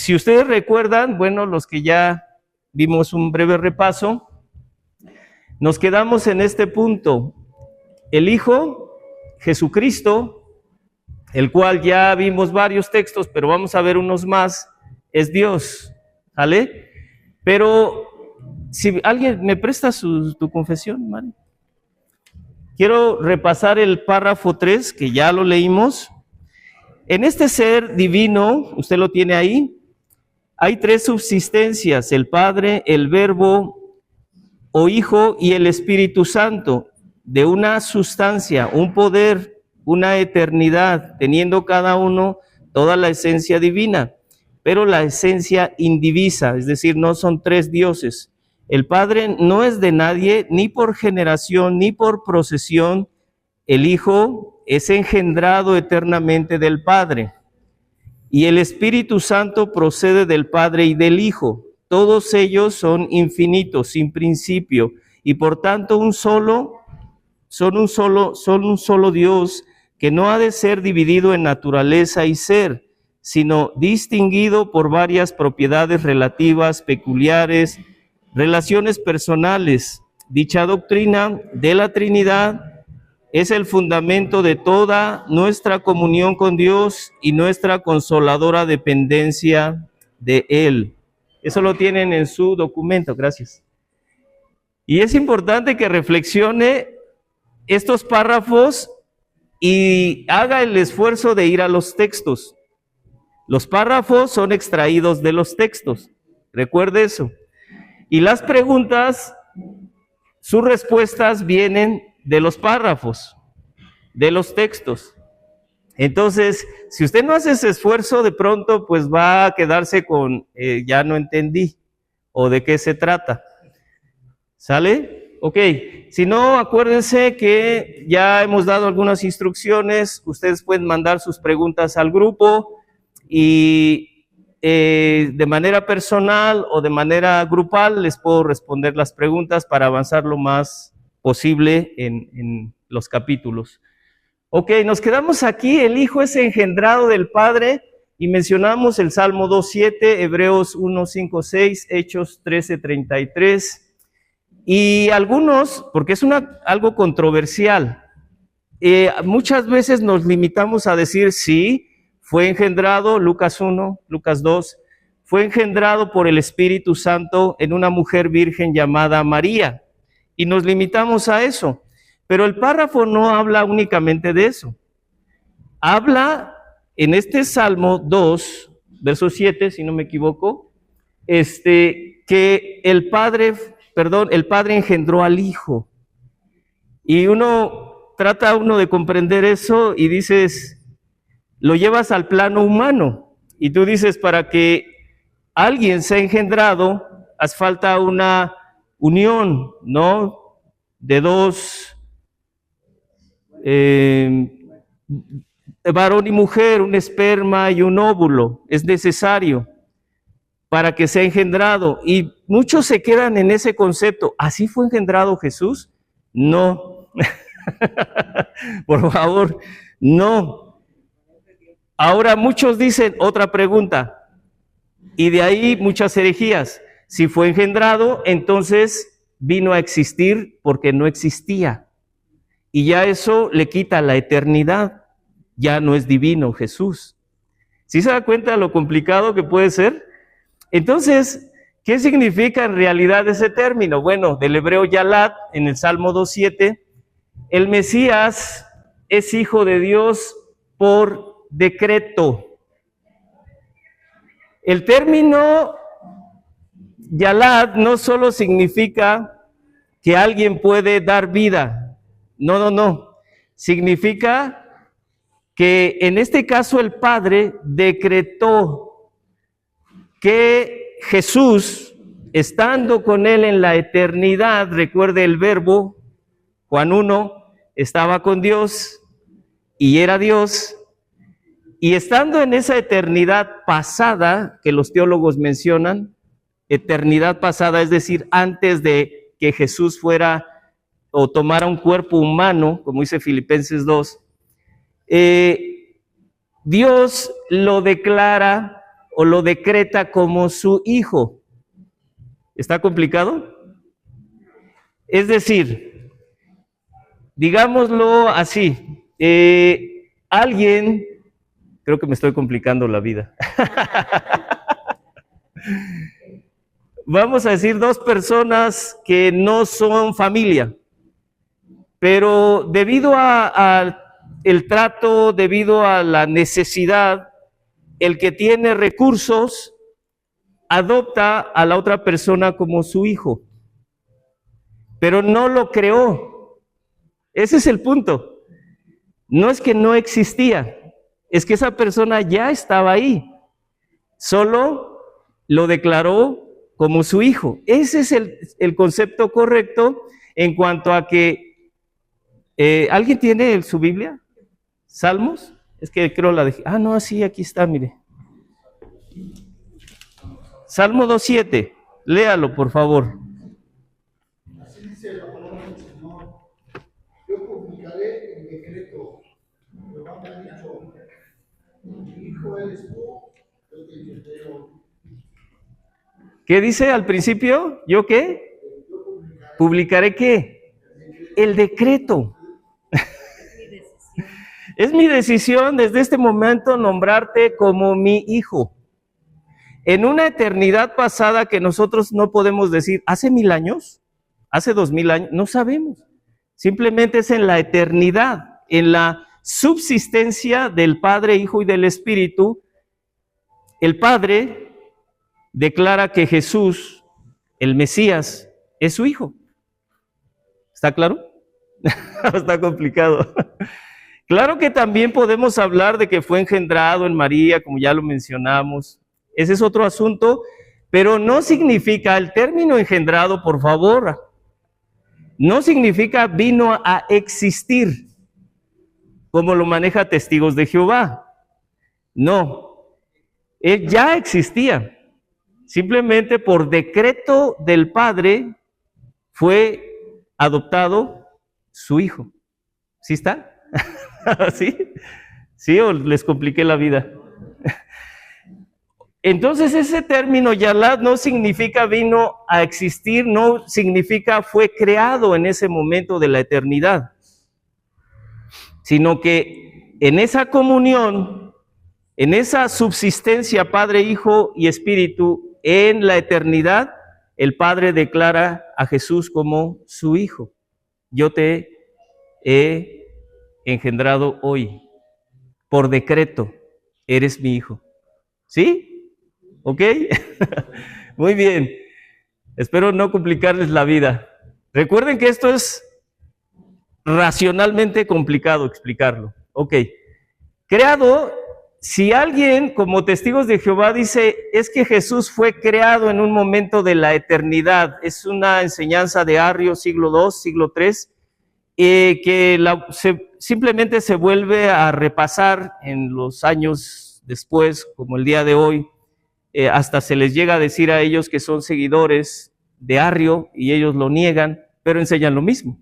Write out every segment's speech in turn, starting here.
si ustedes recuerdan, bueno, los que ya vimos un breve repaso, nos quedamos en este punto. El Hijo, Jesucristo, el cual ya vimos varios textos, pero vamos a ver unos más, es Dios, ¿vale? Pero si alguien me presta tu confesión, ¿vale? Quiero repasar el párrafo 3, que ya lo leímos. En este ser divino, usted lo tiene ahí, hay tres subsistencias: el Padre, el Verbo o Hijo y el Espíritu Santo, de una sustancia, un poder, una eternidad, teniendo cada uno toda la esencia divina, pero la esencia indivisa, es decir, no son tres dioses. El Padre no es de nadie, ni por generación, ni por procesión. El Hijo es engendrado eternamente del Padre. Y el Espíritu Santo procede del Padre y del Hijo. Todos ellos son infinitos, sin principio, y por tanto son un solo Dios, que no ha de ser dividido en naturaleza y ser, sino distinguido por varias propiedades relativas, peculiares, relaciones personales. Dicha doctrina de la Trinidad es el fundamento de toda nuestra comunión con Dios y nuestra consoladora dependencia de Él. Eso lo tienen en su documento, gracias. Y es importante que reflexione estos párrafos y haga el esfuerzo de ir a los textos. Los párrafos son extraídos de los textos, recuerde eso. Y las preguntas, sus respuestas vienen de los párrafos, de los textos. Entonces, si usted no hace ese esfuerzo, de pronto pues va a quedarse con ya no entendí, o de qué se trata. ¿Sale? Ok, si no, acuérdense que ya hemos dado algunas instrucciones. Ustedes pueden mandar sus preguntas al grupo y de manera personal o de manera grupal les puedo responder las preguntas para avanzar lo más posible en los capítulos. Ok, nos quedamos aquí. El Hijo es engendrado del Padre y mencionamos el Salmo 2:7, Hebreos 1:5-6, Hechos 13:33 y algunos, porque es algo controversial, muchas veces nos limitamos a decir sí, fue engendrado, Lucas 1, Lucas 2, fue engendrado por el Espíritu Santo en una mujer virgen llamada María, y nos limitamos a eso. Pero el párrafo no habla únicamente de eso. Habla en este Salmo 2, verso 7, si no me equivoco, que el Padre engendró al Hijo. Y trata de comprender eso y dices, lo llevas al plano humano y tú dices, para que alguien sea engendrado, hace falta una unión, ¿no? De dos, varón y mujer, un esperma y un óvulo, es necesario para que sea engendrado. Y muchos se quedan en ese concepto. ¿Así fue engendrado Jesús? No. Por favor, no. Ahora muchos dicen otra pregunta, y de ahí muchas herejías. Si fue engendrado, entonces vino a existir porque no existía. Y ya eso le quita la eternidad. Ya no es divino Jesús. ¿Sí se da cuenta de lo complicado que puede ser? Entonces, ¿qué significa en realidad ese término? Bueno, del hebreo Yalad, en el Salmo 2:7, el Mesías es hijo de Dios por decreto. El término Yalad no solo significa que alguien puede dar vida, no. Significa que en este caso el Padre decretó que Jesús, estando con él en la eternidad, recuerde el Verbo, Juan 1, estaba con Dios y era Dios, y estando en esa eternidad pasada que los teólogos mencionan, eternidad pasada, es decir, antes de que Jesús fuera o tomara un cuerpo humano, como dice Filipenses 2, Dios lo declara o lo decreta como su hijo. ¿Está complicado? Es decir, digámoslo así, alguien, creo que me estoy complicando la vida. Vamos a decir dos personas que no son familia, pero debido a el trato, debido a la necesidad, el que tiene recursos adopta a la otra persona como su hijo, pero no lo creó. Ese es el punto. No es que no existía, es que esa persona ya estaba ahí, solo lo declaró como su hijo. Ese es el concepto correcto en cuanto a que, ¿alguien tiene su Biblia? ¿Salmos? Es que creo la dejé. Ah, no, sí, aquí está, mire. Salmo 2:7, léalo, por favor. Así dice la palabra del Señor: yo publicaré el decreto. Jehová me ha dicho: mi hijo eres tú, yo te engendré. ¿Qué dice al principio? ¿Yo qué? ¿Publicaré qué? El decreto. Es mi decisión desde este momento nombrarte como mi hijo. En una eternidad pasada que nosotros no podemos decir, ¿hace 1000 años? ¿Hace 2000 años? No sabemos. Simplemente es en la eternidad, en la subsistencia del Padre, Hijo y del Espíritu. El Padre declara que Jesús, el Mesías, es su hijo. ¿Está claro? Está complicado. Claro que también podemos hablar de que fue engendrado en María, como ya lo mencionamos. Ese es otro asunto, pero no significa, el término engendrado, por favor, no significa vino a existir, como lo maneja Testigos de Jehová. No, él ya existía. Simplemente por decreto del Padre fue adoptado su hijo. ¿Sí está? ¿Sí? ¿Sí o les compliqué la vida? Entonces ese término Yalad no significa vino a existir, no significa fue creado en ese momento de la eternidad, sino que en esa comunión, en esa subsistencia Padre, Hijo y Espíritu, en la eternidad, el Padre declara a Jesús como su hijo. Yo te he engendrado hoy, por decreto, eres mi hijo. ¿Sí? ¿Ok? Muy bien. Espero no complicarles la vida. Recuerden que esto es racionalmente complicado explicarlo. Ok. Creado, si alguien como Testigos de Jehová dice, es que Jesús fue creado en un momento de la eternidad, es una enseñanza de Arrio, siglo II, siglo III, que simplemente se vuelve a repasar en los años después, como el día de hoy. Hasta se les llega a decir a ellos que son seguidores de Arrio y ellos lo niegan, pero enseñan lo mismo,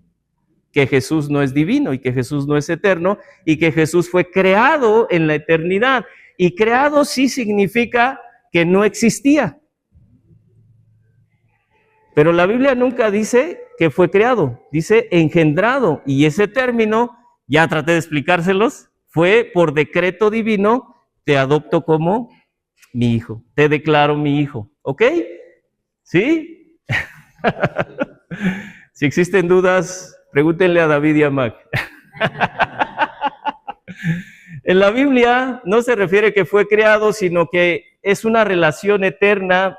que Jesús no es divino y que Jesús no es eterno y que Jesús fue creado en la eternidad. Y creado sí significa que no existía. Pero la Biblia nunca dice que fue creado, dice engendrado. Y ese término, ya traté de explicárselos, fue por decreto divino, te adopto como mi hijo, te declaro mi hijo, ¿ok? ¿Sí? Si existen dudas, pregúntenle a David y a Mac. En la Biblia no se refiere que fue creado, sino que es una relación eterna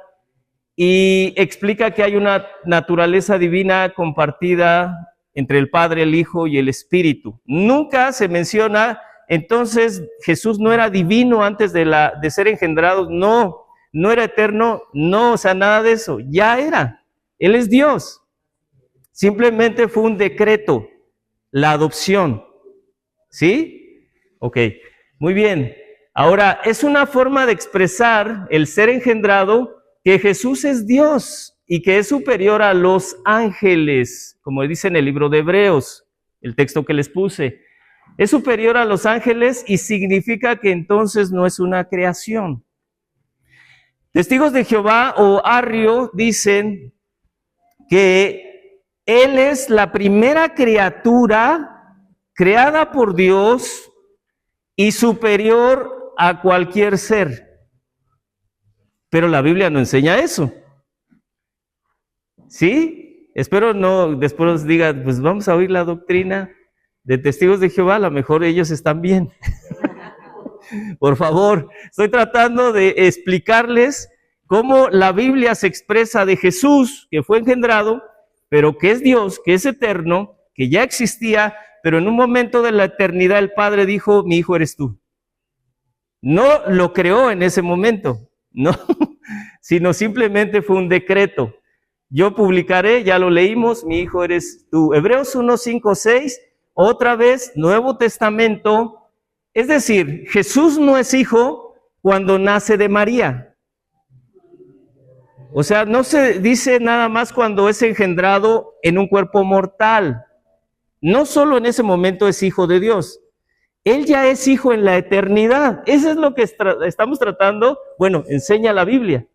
y explica que hay una naturaleza divina compartida entre el Padre, el Hijo y el Espíritu. Nunca se menciona, entonces Jesús no era divino antes de ser engendrado, no era eterno, no, o sea, nada de eso, ya era, Él es Dios. Simplemente fue un decreto, la adopción, ¿sí? Ok, muy bien. Ahora, es una forma de expresar el ser engendrado que Jesús es Dios y que es superior a los ángeles, como dice en el libro de Hebreos, el texto que les puse. Es superior a los ángeles y significa que entonces no es una creación. Testigos de Jehová o Arrio dicen que Él es la primera criatura creada por Dios y superior a cualquier ser. Pero la Biblia no enseña eso. ¿Sí? Espero no después digan, pues vamos a oír la doctrina de Testigos de Jehová, a lo mejor ellos están bien. Por favor, estoy tratando de explicarles cómo la Biblia se expresa de Jesús, que fue engendrado, pero que es Dios, que es eterno, que ya existía, pero en un momento de la eternidad el Padre dijo, mi hijo eres tú. No lo creó en ese momento, no, sino simplemente fue un decreto. Yo publicaré, ya lo leímos, mi hijo eres tú. Hebreos 1, 5, 6, otra vez, Nuevo Testamento. Es decir, Jesús no es hijo cuando nace de María. O sea, no se dice nada más cuando es engendrado en un cuerpo mortal. No solo en ese momento es hijo de Dios. Él ya es hijo en la eternidad. Eso es lo que estamos tratando. Bueno, enseña la Biblia.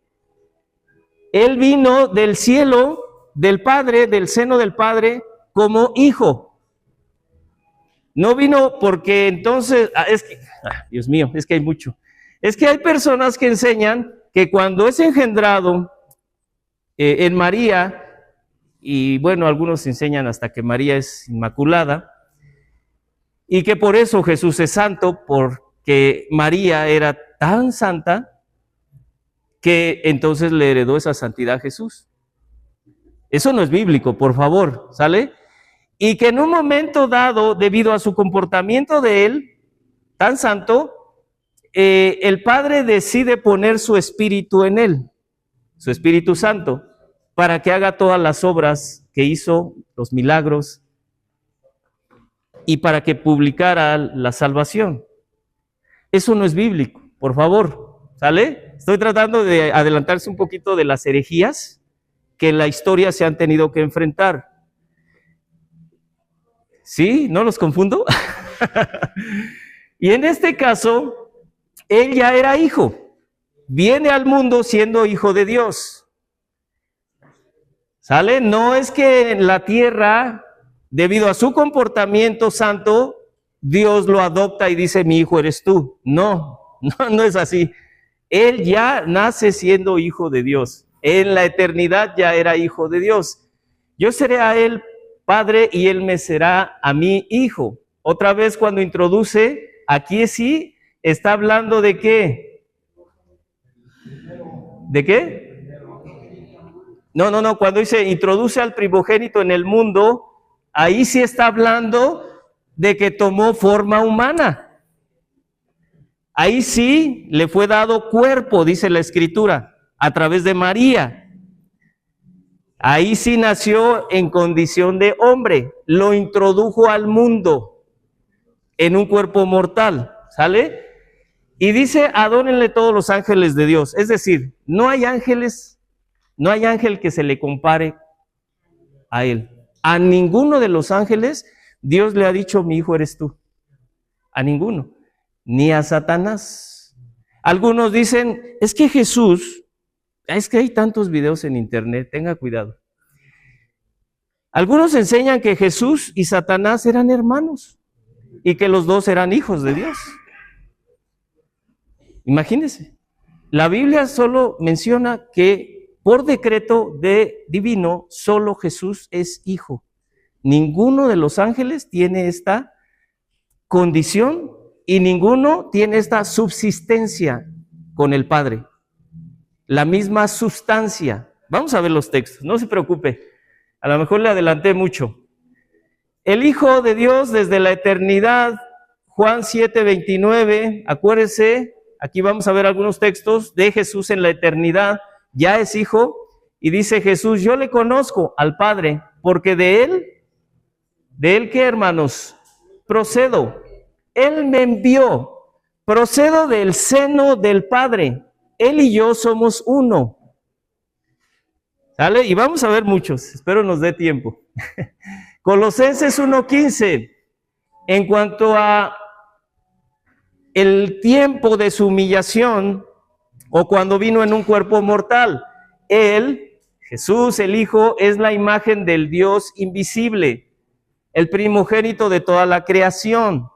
Él vino del cielo, del Padre, del seno del Padre, como hijo. No vino porque entonces, Dios mío, es que hay mucho. Es que hay personas que enseñan que cuando es engendrado en María, y bueno, algunos enseñan hasta que María es inmaculada, y que por eso Jesús es santo, porque María era tan santa, que entonces le heredó esa santidad a Jesús. Eso no es bíblico, por favor, ¿sale? Y que en un momento dado, debido a su comportamiento de él, tan santo, el Padre decide poner su espíritu en él, su Espíritu Santo, para que haga todas las obras que hizo, los milagros, y para que publicara la salvación. Eso no es bíblico, por favor, ¿sale? Estoy tratando de adelantarse un poquito de las herejías que en la historia se han tenido que enfrentar. ¿Sí? ¿No los confundo? Y en este caso, él ya era hijo. Viene al mundo siendo hijo de Dios. ¿Sale? No es que en la tierra, debido a su comportamiento santo, Dios lo adopta y dice, mi hijo eres tú. No, no es así. Él ya nace siendo hijo de Dios. En la eternidad ya era hijo de Dios. Yo seré a él Padre y él me será a mí hijo. Otra vez cuando introduce, aquí sí, está hablando de qué. ¿De qué? No, cuando dice introduce al primogénito en el mundo, ahí sí está hablando de que tomó forma humana. Ahí sí le fue dado cuerpo, dice la Escritura, a través de María. Ahí sí nació en condición de hombre, lo introdujo al mundo en un cuerpo mortal, ¿sale? Y dice, adórenle todos los ángeles de Dios. Es decir, no hay ángeles, no hay ángel que se le compare a él. A ninguno de los ángeles Dios le ha dicho, mi hijo eres tú. A ninguno, ni a Satanás. Algunos dicen, es que Jesús... Es que hay tantos videos en internet, tenga cuidado. Algunos enseñan que Jesús y Satanás eran hermanos y que los dos eran hijos de Dios. Imagínense, la Biblia solo menciona que por decreto divino, solo Jesús es hijo. Ninguno de los ángeles tiene esta condición y ninguno tiene esta subsistencia con el Padre. La misma sustancia. Vamos a ver los textos, no se preocupe. A lo mejor le adelanté mucho. El Hijo de Dios desde la eternidad, Juan 7:29, acuérdese, aquí vamos a ver algunos textos de Jesús en la eternidad, ya es hijo, y dice Jesús, yo le conozco al Padre, porque de él ¿qué, hermanos? Procedo. Él me envió, procedo del seno del Padre. Él y yo somos uno. ¿Sale? Y vamos a ver muchos, espero nos dé tiempo. Colosenses 1:15, en cuanto a el tiempo de su humillación, o cuando vino en un cuerpo mortal. Él, Jesús, el Hijo, es la imagen del Dios invisible, el primogénito de toda la creación.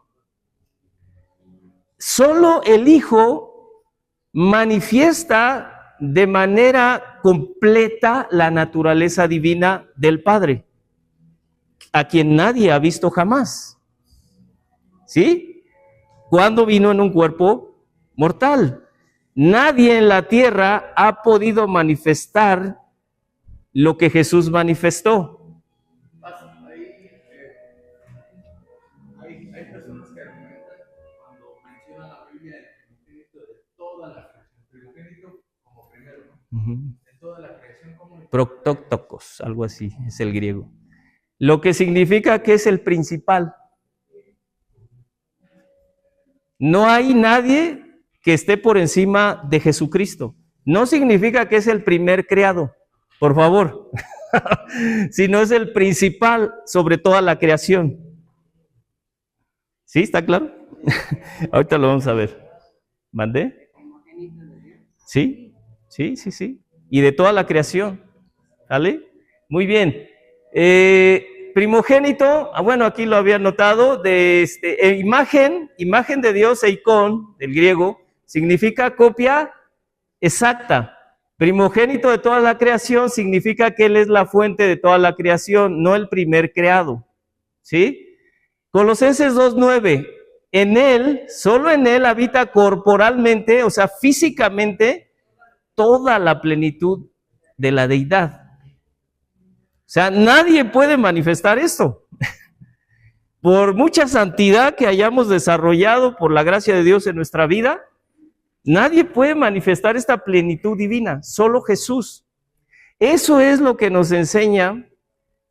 Solo el Hijo manifiesta de manera completa la naturaleza divina del Padre, a quien nadie ha visto jamás. ¿Sí? Cuando vino en un cuerpo mortal. Nadie en la tierra ha podido manifestar lo que Jesús manifestó. Hay personas que argumentan cuando menciona la Biblia el primogénito de toda la creación, primogénito como primero, de toda la creación como el Protótokos, algo así, es el griego. Lo que significa que es el principal. No hay nadie que esté por encima de Jesucristo. No significa que es el primer creado, por favor, sino es el principal sobre toda la creación. ¿Sí? ¿Está claro? Ahorita lo vamos a ver. ¿Mandé? ¿Sí? Sí, sí, sí. Y de toda la creación. ¿Vale? Muy bien. Primogénito, bueno, aquí lo había notado, de imagen de Dios, eikon, del griego, significa copia exacta. Primogénito de toda la creación significa que Él es la fuente de toda la creación, no el primer creado. ¿Sí? Colosenses 2:9, en Él, solo en Él habita corporalmente, o sea, físicamente, toda la plenitud de la deidad. O sea, nadie puede manifestar esto. Por mucha santidad que hayamos desarrollado por la gracia de Dios en nuestra vida, nadie puede manifestar esta plenitud divina, solo Jesús. Eso es lo que nos enseña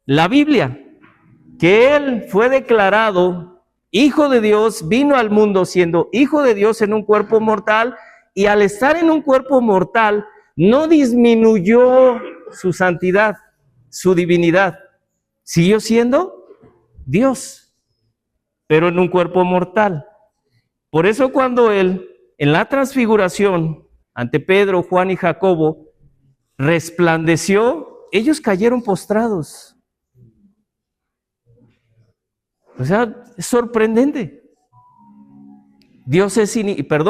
la Biblia, que Él fue declarado Hijo de Dios, vino al mundo siendo Hijo de Dios en un cuerpo mortal, y al estar en un cuerpo mortal, no disminuyó su santidad, su divinidad, siguió siendo Dios, pero en un cuerpo mortal. Por eso cuando Él, en la transfiguración, ante Pedro, Juan y Jacobo, resplandeció, ellos cayeron postrados. O sea, es sorprendente.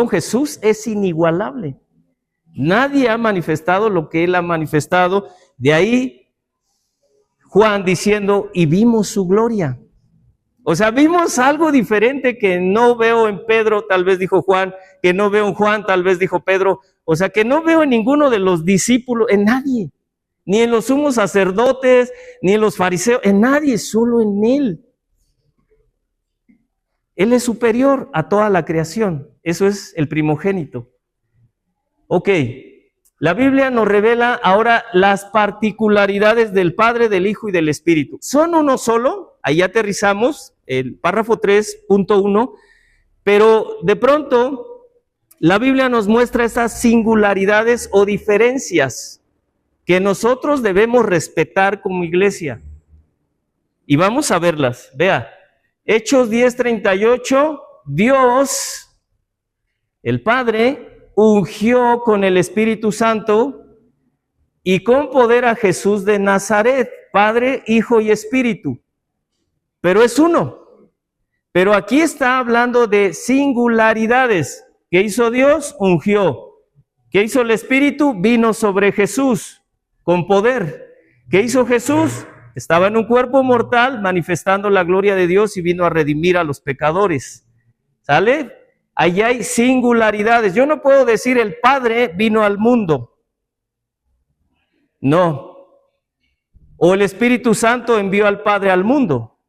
Jesús es inigualable. Nadie ha manifestado lo que Él ha manifestado. De ahí Juan diciendo, y vimos su gloria. O sea, vimos algo diferente que no veo en Pedro, tal vez dijo Juan, que no veo en Juan, tal vez dijo Pedro. O sea, que no veo en ninguno de los discípulos, en nadie. Ni en los sumos sacerdotes, ni en los fariseos, en nadie, solo en Él. Él es superior a toda la creación. Eso es el primogénito. Ok. La Biblia nos revela ahora las particularidades del Padre, del Hijo y del Espíritu. ¿Son uno solo? Ahí aterrizamos, el párrafo 3.1, pero de pronto la Biblia nos muestra esas singularidades o diferencias que nosotros debemos respetar como iglesia. Y vamos a verlas. Vea, Hechos 10:38, Dios, el Padre, ungió con el Espíritu Santo y con poder a Jesús de Nazaret, Padre, Hijo y Espíritu. Pero es uno. Pero aquí está hablando de singularidades. ¿Qué hizo Dios? Ungió. ¿Qué hizo el Espíritu? Vino sobre Jesús con poder. ¿Qué hizo Jesús? Estaba en un cuerpo mortal manifestando la gloria de Dios y vino a redimir a los pecadores. ¿Sale? Allí hay singularidades. Yo no puedo decir el Padre vino al mundo. No. O el Espíritu Santo envió al Padre al mundo.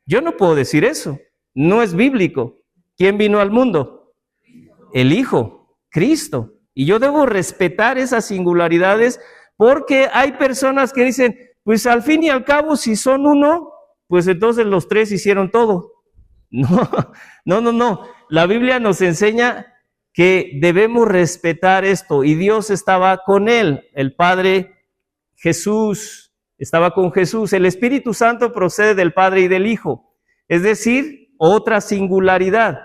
Yo no puedo decir eso. No es bíblico. ¿Quién vino al mundo? El Hijo, Cristo. Y yo debo respetar esas singularidades porque hay personas que dicen, pues al fin y al cabo, si son uno, pues entonces los tres hicieron todo. No. La Biblia nos enseña que debemos respetar esto y Dios estaba con él, el Padre Jesús estaba con Jesús, el Espíritu Santo procede del Padre y del Hijo, es decir, otra singularidad.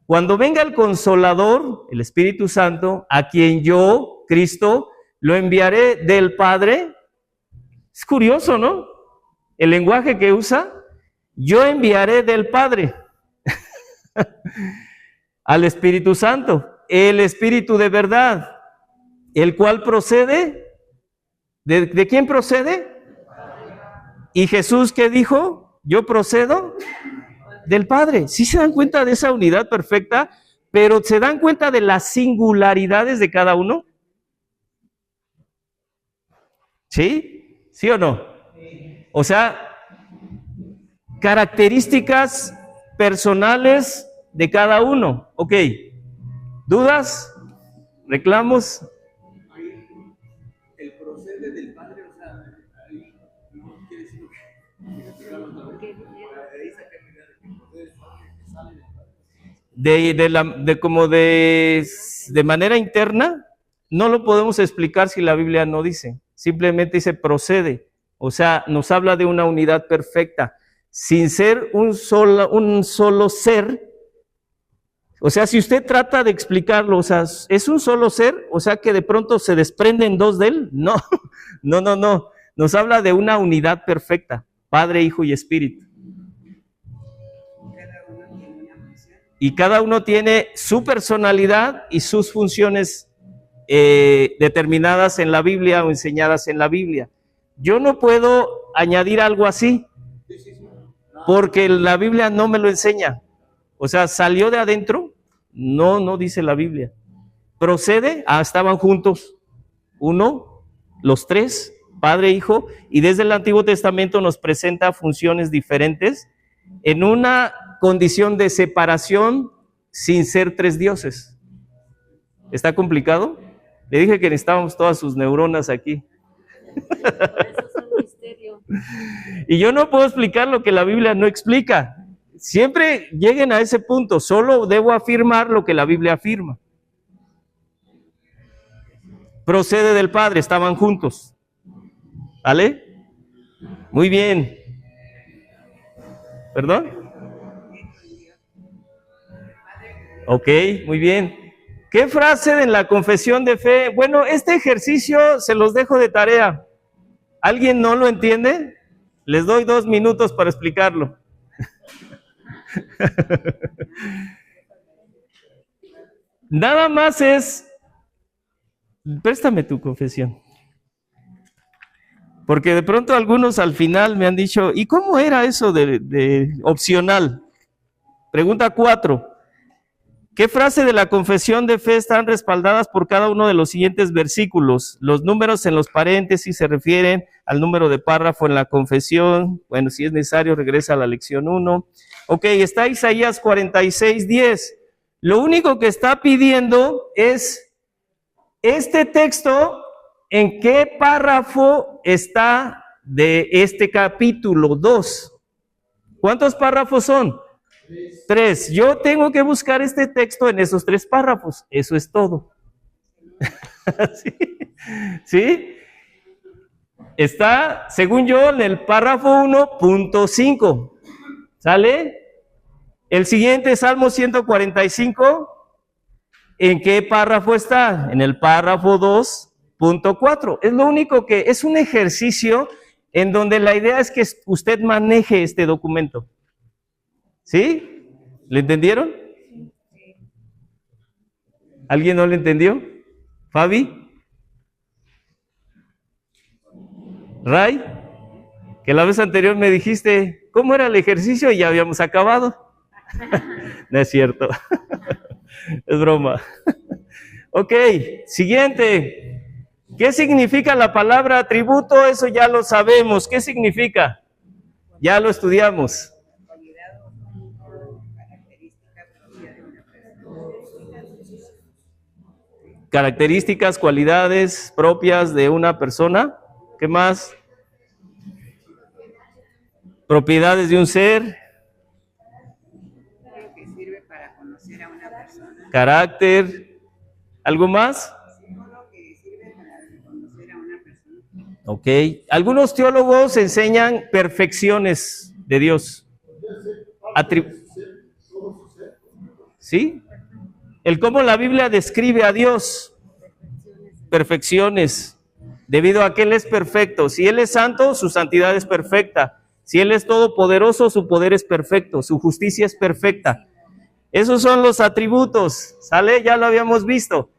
Cuando venga el Consolador, el Espíritu Santo, a quien yo, Cristo, lo enviaré del Padre. Es curioso, ¿no? El lenguaje que usa. Yo enviaré del Padre al Espíritu Santo, el Espíritu de verdad, el cual procede. ¿De quién procede? ¿Y Jesús qué dijo? Yo procedo del Padre. ¿Sí se dan cuenta de esa unidad perfecta? Pero ¿se dan cuenta de las singularidades de cada uno? ¿Sí? ¿Sí o no? O sea, características personales de cada uno. Ok. ¿Dudas? ¿Reclamos? El procede del Padre, o sea, ahí no quiere decir que ahí saca la idea de que procede del Padre, que sale del Padre. Como de manera interna, no lo podemos explicar si la Biblia no dice. Simplemente dice procede. O sea, nos habla de una unidad perfecta. Sin ser un solo ser. O sea, si usted trata de explicarlo, o sea, ¿es un solo ser? O sea, que de pronto se desprenden dos de él. No, no. Nos habla de una unidad perfecta. Padre, Hijo y Espíritu. Y cada uno tiene su personalidad y sus funciones determinadas en la Biblia o enseñadas en la Biblia. Yo no puedo añadir algo así, porque la Biblia no me lo enseña. O sea, ¿salió de adentro? No dice la Biblia. ¿Procede? Estaban juntos. Uno, los tres, Padre, Hijo, y desde el Antiguo Testamento nos presenta funciones diferentes en una condición de separación sin ser tres dioses. ¿Está complicado? Le dije que necesitábamos todas sus neuronas aquí. Eso es un misterio. Y yo no puedo explicar lo que la Biblia no explica. Siempre lleguen a ese punto, solo debo afirmar lo que la Biblia afirma. Procede del Padre, estaban juntos. ¿Vale? Muy bien. ¿Perdón? Ok, muy bien. ¿Qué frase en la confesión de fe? Bueno, este ejercicio se los dejo de tarea. ¿Alguien no lo entiende? Les doy 2 minutos para explicarlo. Nada más es, préstame tu confesión. Porque de pronto algunos al final me han dicho, ¿y cómo era eso de opcional? Pregunta 4. ¿Qué frase de la confesión de fe están respaldadas por cada uno de los siguientes versículos? Los números en los paréntesis se refieren al número de párrafo en la confesión. Bueno, si es necesario, regresa a la lección 1. Ok, está Isaías 46:10. Lo único que está pidiendo es este texto, ¿en qué párrafo está de este capítulo 2? ¿Cuántos párrafos son? 3. Yo tengo que buscar este texto en esos 3 párrafos. Eso es todo. ¿Sí? ¿Sí? Está, según yo, en el párrafo 1.5. ¿Sale? El siguiente, Salmo 145. ¿En qué párrafo está? En el párrafo 2.4. Es lo único que, es un ejercicio en donde la idea es que usted maneje este documento. ¿Sí? ¿Le entendieron? ¿Alguien no le entendió? ¿Fabi? ¿Ray? Que la vez anterior me dijiste, ¿cómo era el ejercicio? Y ya habíamos acabado. No es cierto. Es broma. Ok, siguiente. ¿Qué significa la palabra atributo? Eso ya lo sabemos. ¿Qué significa? Ya lo estudiamos. Características, cualidades propias de una persona. ¿Qué más? Propiedades de un ser. Creo que sirve para conocer a una persona. Carácter. ¿Algo más? Símbolo que sirve para conocer a una persona. Ok. Algunos teólogos enseñan perfecciones de Dios. ¿Sí? El cómo la Biblia describe a Dios. Perfecciones. Debido a que Él es perfecto. Si Él es santo, su santidad es perfecta. Si Él es todopoderoso, su poder es perfecto. Su justicia es perfecta. Esos son los atributos. ¿Sale? Ya lo habíamos visto.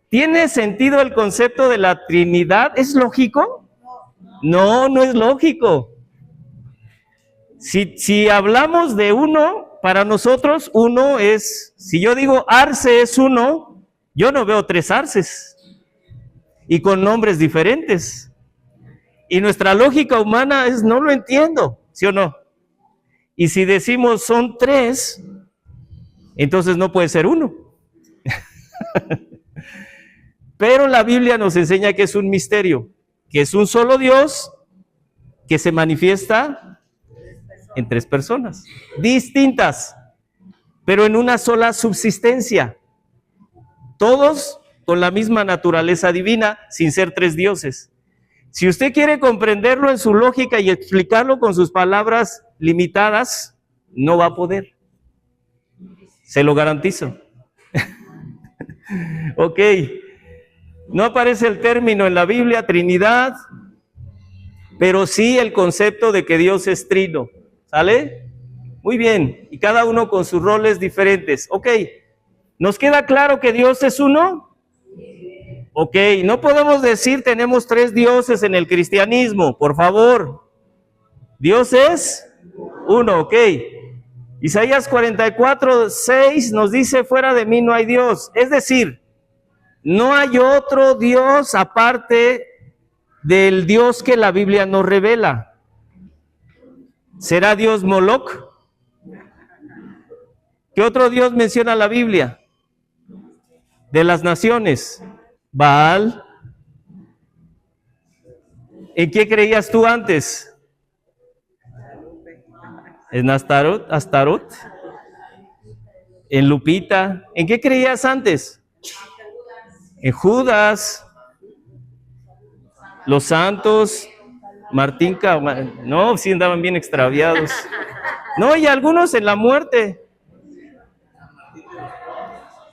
¿Tiene sentido el concepto de la Trinidad? ¿Es lógico? No, no es lógico. Si hablamos de uno, para nosotros uno es, si yo digo arce es uno, yo no veo tres arces y con nombres diferentes. Y nuestra lógica humana es, no lo entiendo, ¿sí o no? Y si decimos son tres, entonces no puede ser uno. Pero la Biblia nos enseña que es un misterio, que es un solo Dios que se manifiesta en tres personas distintas, pero en una sola subsistencia. Todos con la misma naturaleza divina, sin ser tres dioses. Si usted quiere comprenderlo en su lógica y explicarlo con sus palabras limitadas, no va a poder. Se lo garantizo. Ok. No aparece el término en la Biblia, Trinidad, pero sí el concepto de que Dios es trino. ¿Sale? Muy bien. Y cada uno con sus roles diferentes. Ok. ¿Nos queda claro que Dios es uno? Ok, no podemos decir tenemos tres dioses en el cristianismo, por favor. Dios es uno, ok. Isaías 44:6 nos dice, fuera de mí no hay Dios. Es decir, no hay otro Dios aparte del Dios que la Biblia nos revela. ¿Será Dios Moloch? ¿Qué otro Dios menciona la Biblia? De las naciones. Baal. ¿En qué creías tú antes? ¿En Astarot? ¿En Lupita? ¿En qué creías antes? En Judas. Los santos. Martín no, sí andaban bien extraviados. No, y algunos en la muerte.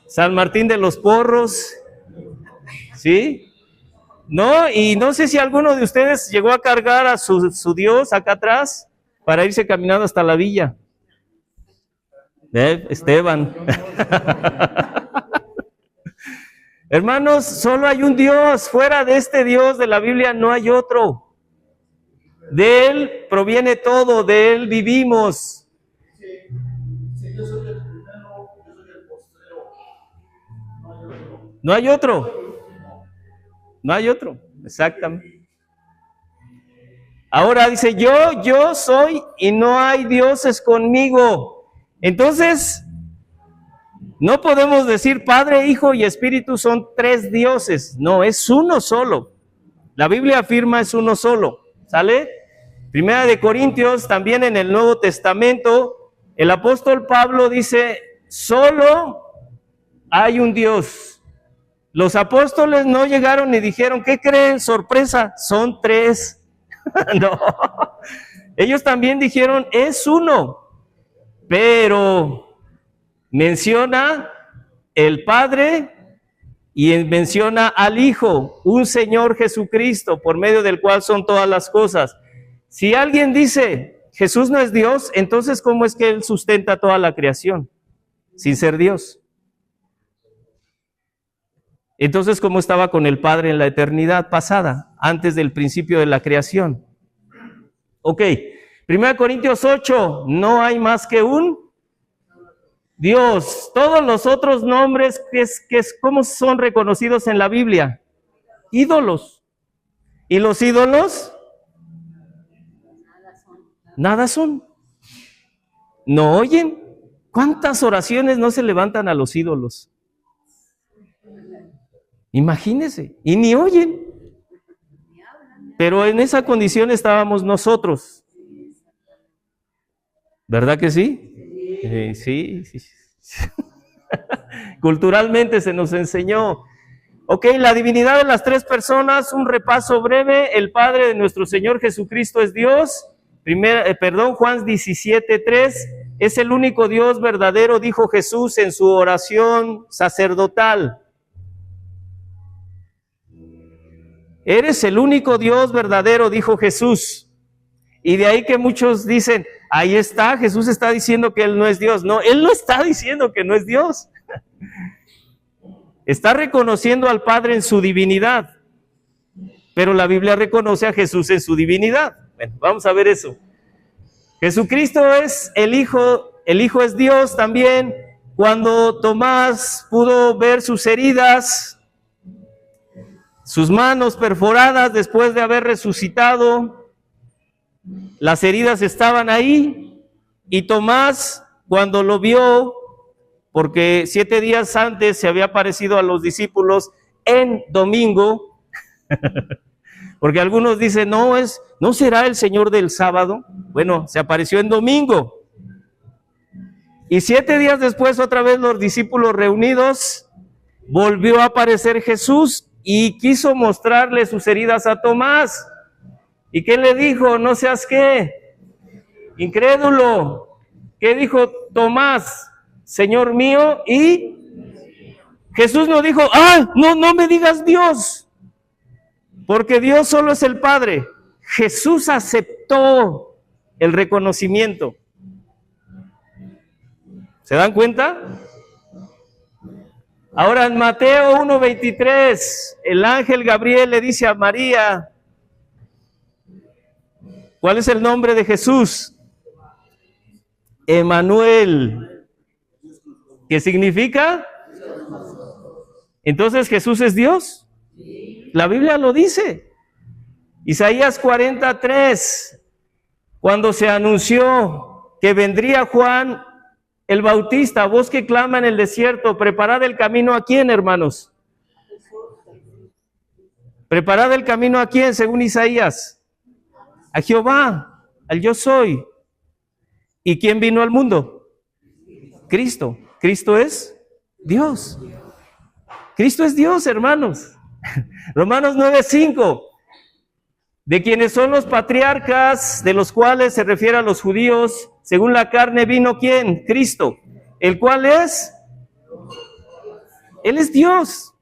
San Martín de los Porros. ¿Sí? No, y no sé si alguno de ustedes llegó a cargar a su Dios acá atrás para irse caminando hasta la villa. Esteban. Hermanos, solo hay un Dios. Fuera de este Dios de la Biblia no hay otro. De Él proviene todo, de Él vivimos. Si yo soy el primero, yo soy el postrero. No hay otro. No hay otro, exactamente. Ahora dice, yo soy y no hay dioses conmigo. Entonces, no podemos decir Padre, Hijo y Espíritu son tres dioses. No, es uno solo. La Biblia afirma es uno solo. ¿Sale? Primera de Corintios, también en el Nuevo Testamento, el apóstol Pablo dice, solo hay un Dios. Los apóstoles no llegaron y dijeron, ¿qué creen? Sorpresa, son tres. No, ellos también dijeron, es uno, pero menciona el Padre y menciona al Hijo, un Señor Jesucristo, por medio del cual son todas las cosas. Si alguien dice, Jesús no es Dios, entonces ¿cómo es que Él sustenta toda la creación sin ser Dios? Entonces, ¿cómo estaba con el Padre en la eternidad pasada, antes del principio de la creación? Ok, 1 Corintios 8, no hay más que un Dios. Todos los otros nombres, ¿cómo son reconocidos en la Biblia? Ídolos. ¿Y los ídolos? Nada son. ¿No oyen? ¿Cuántas oraciones no se levantan a los ídolos? Imagínense, y ni oyen. Pero en esa condición estábamos nosotros. ¿Verdad que sí? Sí. Culturalmente se nos enseñó. Ok, la divinidad de las tres personas, un repaso breve. El Padre de nuestro Señor Jesucristo es Dios. Juan 17:3. es el único Dios verdadero, dijo Jesús en su oración sacerdotal. Eres el único Dios verdadero, dijo Jesús. Y de ahí que muchos dicen, ahí está, Jesús está diciendo que Él no es Dios. No, Él no está diciendo que no es Dios. Está reconociendo al Padre en su divinidad. Pero la Biblia reconoce a Jesús en su divinidad. Bueno, vamos a ver eso. Jesucristo es el Hijo es Dios también. Cuando Tomás pudo ver sus heridas, sus manos perforadas después de haber resucitado, las heridas estaban ahí, y Tomás, cuando lo vio, porque 7 días antes se había aparecido a los discípulos en domingo, porque algunos dicen, ¿no será el Señor del sábado? Bueno, se apareció en domingo. Y 7 días después, otra vez los discípulos reunidos, volvió a aparecer Jesús y quiso mostrarle sus heridas a Tomás. ¿Y qué le dijo? No seas ¿qué? Incrédulo. ¿Qué dijo Tomás? Señor mío. Y Jesús no dijo, no me digas Dios, porque Dios solo es el Padre. Jesús aceptó el reconocimiento. ¿Se dan cuenta? Ahora en Mateo 1:23, el ángel Gabriel le dice a María, ¿cuál es el nombre de Jesús? Emmanuel. ¿Qué significa? Entonces, ¿Jesús es Dios? La Biblia lo dice. Isaías 43, cuando se anunció que vendría Juan el Bautista, voz que clama en el desierto, preparad el camino ¿a quién, hermanos? Preparad el camino ¿a quién, según Isaías? A Jehová, al yo soy. ¿Y quién vino al mundo? Cristo. Cristo es Dios. Cristo es Dios, hermanos. Romanos 9:5. De quienes son los patriarcas, de los cuales se refiere a los judíos, según la carne vino ¿quién? Cristo. ¿El cual es? Él es Dios.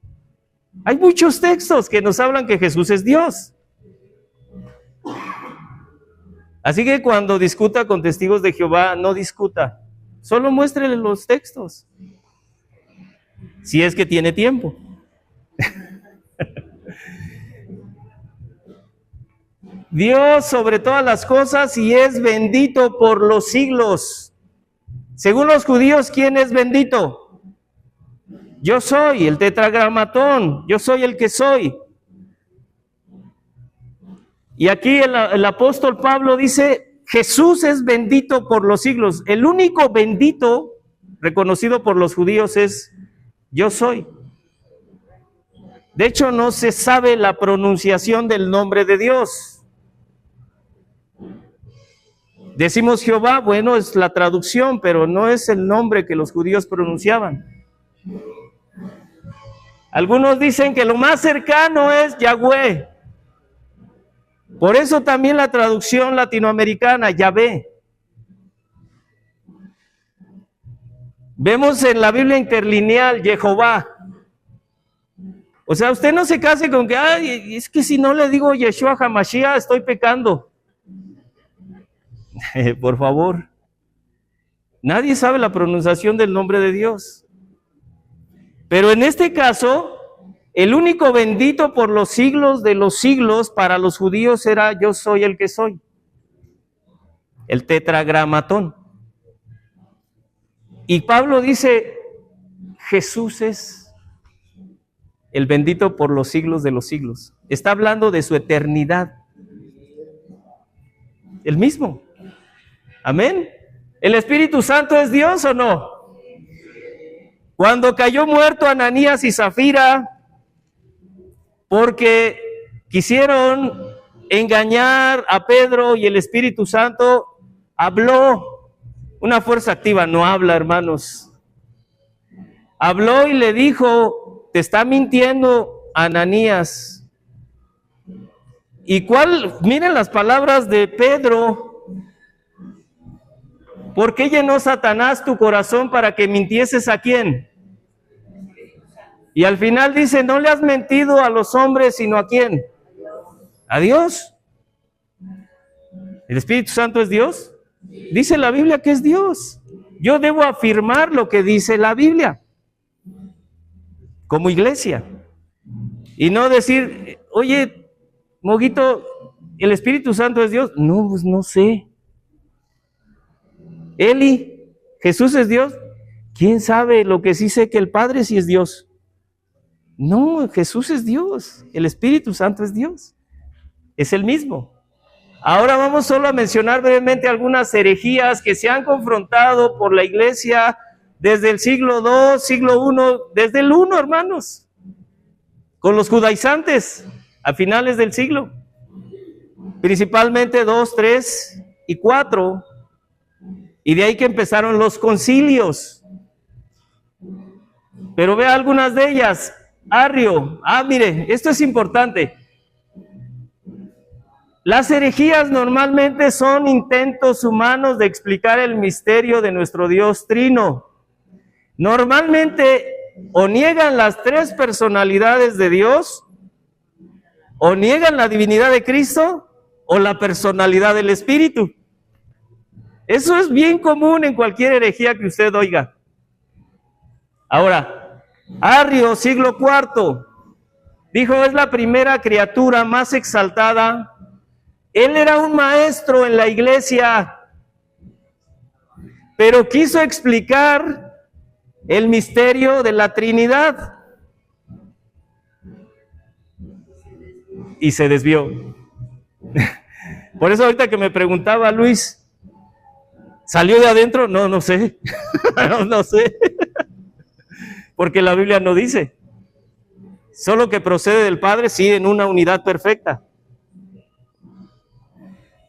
Hay muchos textos que nos hablan que Jesús es Dios. Así que cuando discuta con testigos de Jehová, no discuta. Solo muéstrele los textos. Si es que tiene tiempo. Dios sobre todas las cosas y es bendito por los siglos. Según los judíos, ¿quién es bendito? Yo soy el tetragramatón, yo soy el que soy. Y aquí el apóstol Pablo dice, Jesús es bendito por los siglos. El único bendito reconocido por los judíos es yo soy. De hecho, no se sabe la pronunciación del nombre de Dios. Decimos Jehová, bueno, es la traducción, pero no es el nombre que los judíos pronunciaban. Algunos dicen que lo más cercano es Yahweh. Por eso también la traducción latinoamericana, Yahvé. Vemos en la Biblia interlineal, Jehová. O sea, usted no se case con que, es que si no le digo Yeshua HaMashiach, estoy pecando. Por favor. Nadie sabe la pronunciación del nombre de Dios. Pero en este caso, el único bendito por los siglos de los siglos para los judíos era yo soy el que soy. El tetragramatón. Y Pablo dice, Jesús es el bendito por los siglos de los siglos. Está hablando de su eternidad. El mismo. Amén. ¿El Espíritu Santo es Dios o no? Cuando cayó muerto Ananías y Zafira, porque quisieron engañar a Pedro y el Espíritu Santo, habló. Una fuerza activa no habla, hermanos. Habló y le dijo, te está mintiendo Ananías. Miren las palabras de Pedro. ¿Por qué llenó Satanás tu corazón para que mintieses a quién? Y al final dice, no le has mentido a los hombres, sino ¿a quién? A Dios. ¿El Espíritu Santo es Dios? Dice la Biblia que es Dios. Yo debo afirmar lo que dice la Biblia como iglesia. Y no decir, oye, Moguito, ¿el Espíritu Santo es Dios? No, pues no sé. Eli, ¿Jesús es Dios? ¿Quién sabe? Lo que sí sé que el Padre sí es Dios. No, Jesús es Dios. El Espíritu Santo es Dios. Es el mismo. Ahora vamos solo a mencionar brevemente algunas herejías que se han confrontado por la iglesia desde el siglo II, siglo I, desde el I, hermanos, con los judaizantes a finales del siglo, principalmente 2, 3 y 4, y de ahí que empezaron los concilios. Pero vea algunas de ellas. Arrio, mire, esto es importante. Las herejías normalmente son intentos humanos de explicar el misterio de nuestro Dios Trino. Normalmente o niegan las tres personalidades de Dios, o niegan la divinidad de Cristo, o la personalidad del Espíritu. Eso es bien común en cualquier herejía que usted oiga. Ahora, Arrio, siglo IV, dijo, es la primera criatura más exaltada. Él era un maestro en la iglesia, pero quiso explicar el misterio de la Trinidad y se desvió. Por eso ahorita que me preguntaba Luis, ¿salió de adentro? No, no sé. No sé. Porque la Biblia no dice. Solo que procede del Padre, sí, en una unidad perfecta.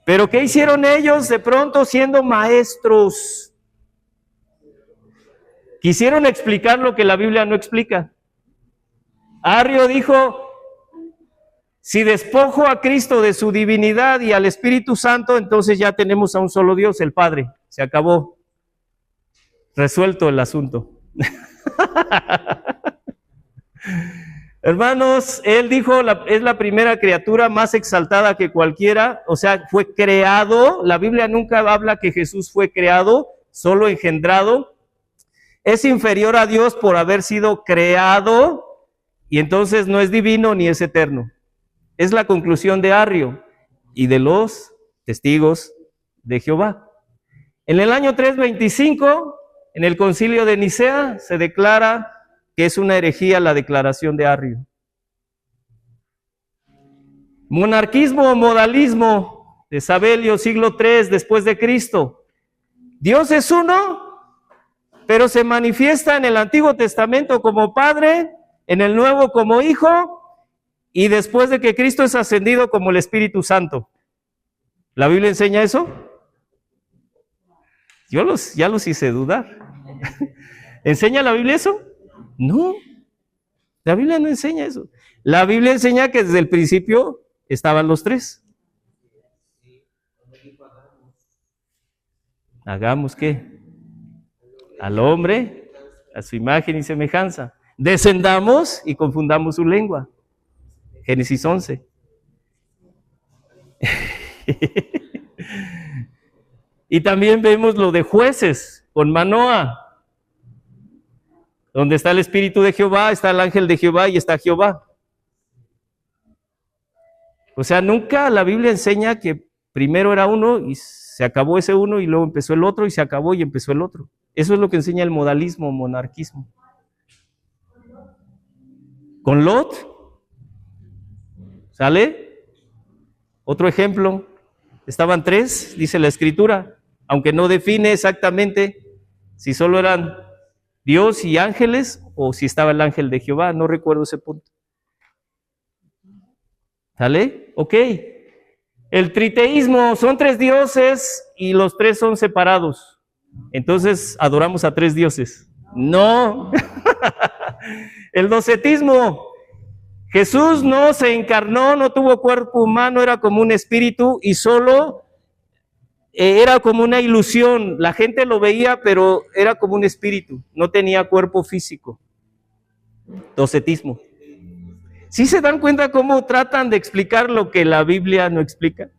Pero ¿qué hicieron ellos de pronto siendo maestros? Quisieron explicar lo que la Biblia no explica. Arrio dijo, si despojo a Cristo de su divinidad y al Espíritu Santo, entonces ya tenemos a un solo Dios, el Padre. Se acabó. Resuelto el asunto. Hermanos, él dijo, es la primera criatura más exaltada que cualquiera, o sea, fue creado. La Biblia nunca habla que Jesús fue creado, solo engendrado. Es inferior a Dios por haber sido creado, y entonces no es divino ni es eterno. Es la conclusión de Arrio y de los testigos de Jehová. En el año 325, en el concilio de Nicea, se declara que es una herejía la declaración de Arrio. Monarquismo o modalismo de Sabelio, siglo III después de Cristo. Dios es uno, pero se manifiesta en el Antiguo Testamento como Padre, en el Nuevo como Hijo, y después de que Cristo es ascendido como el Espíritu Santo. ¿La Biblia enseña eso? Yo ya los hice dudar. ¿Enseña la Biblia eso? No, la Biblia no enseña eso. La Biblia enseña que desde el principio estaban los tres. ¿Hagamos qué? Al hombre, a su imagen y semejanza. Descendamos y confundamos su lengua. Génesis 11. Y también vemos lo de Jueces con Manoah. Donde está el Espíritu de Jehová, está el ángel de Jehová y está Jehová. O sea, nunca la Biblia enseña que primero era uno y se acabó ese uno y luego empezó el otro y se acabó y empezó el otro. Eso es lo que enseña el modalismo, monarquismo. Con Lot, ¿sale? Otro ejemplo, estaban tres, dice la Escritura, aunque no define exactamente si solo eran Dios y ángeles, o si estaba el ángel de Jehová, no recuerdo ese punto. ¿Sale? Ok. El triteísmo, son tres dioses y los tres son separados. Entonces, ¿adoramos a tres dioses? No. El docetismo, Jesús no se encarnó, no tuvo cuerpo humano, era como un espíritu y solo era como una ilusión. La gente lo veía, pero era como un espíritu. No tenía cuerpo físico. Docetismo. ¿Sí se dan cuenta cómo tratan de explicar lo que la Biblia no explica?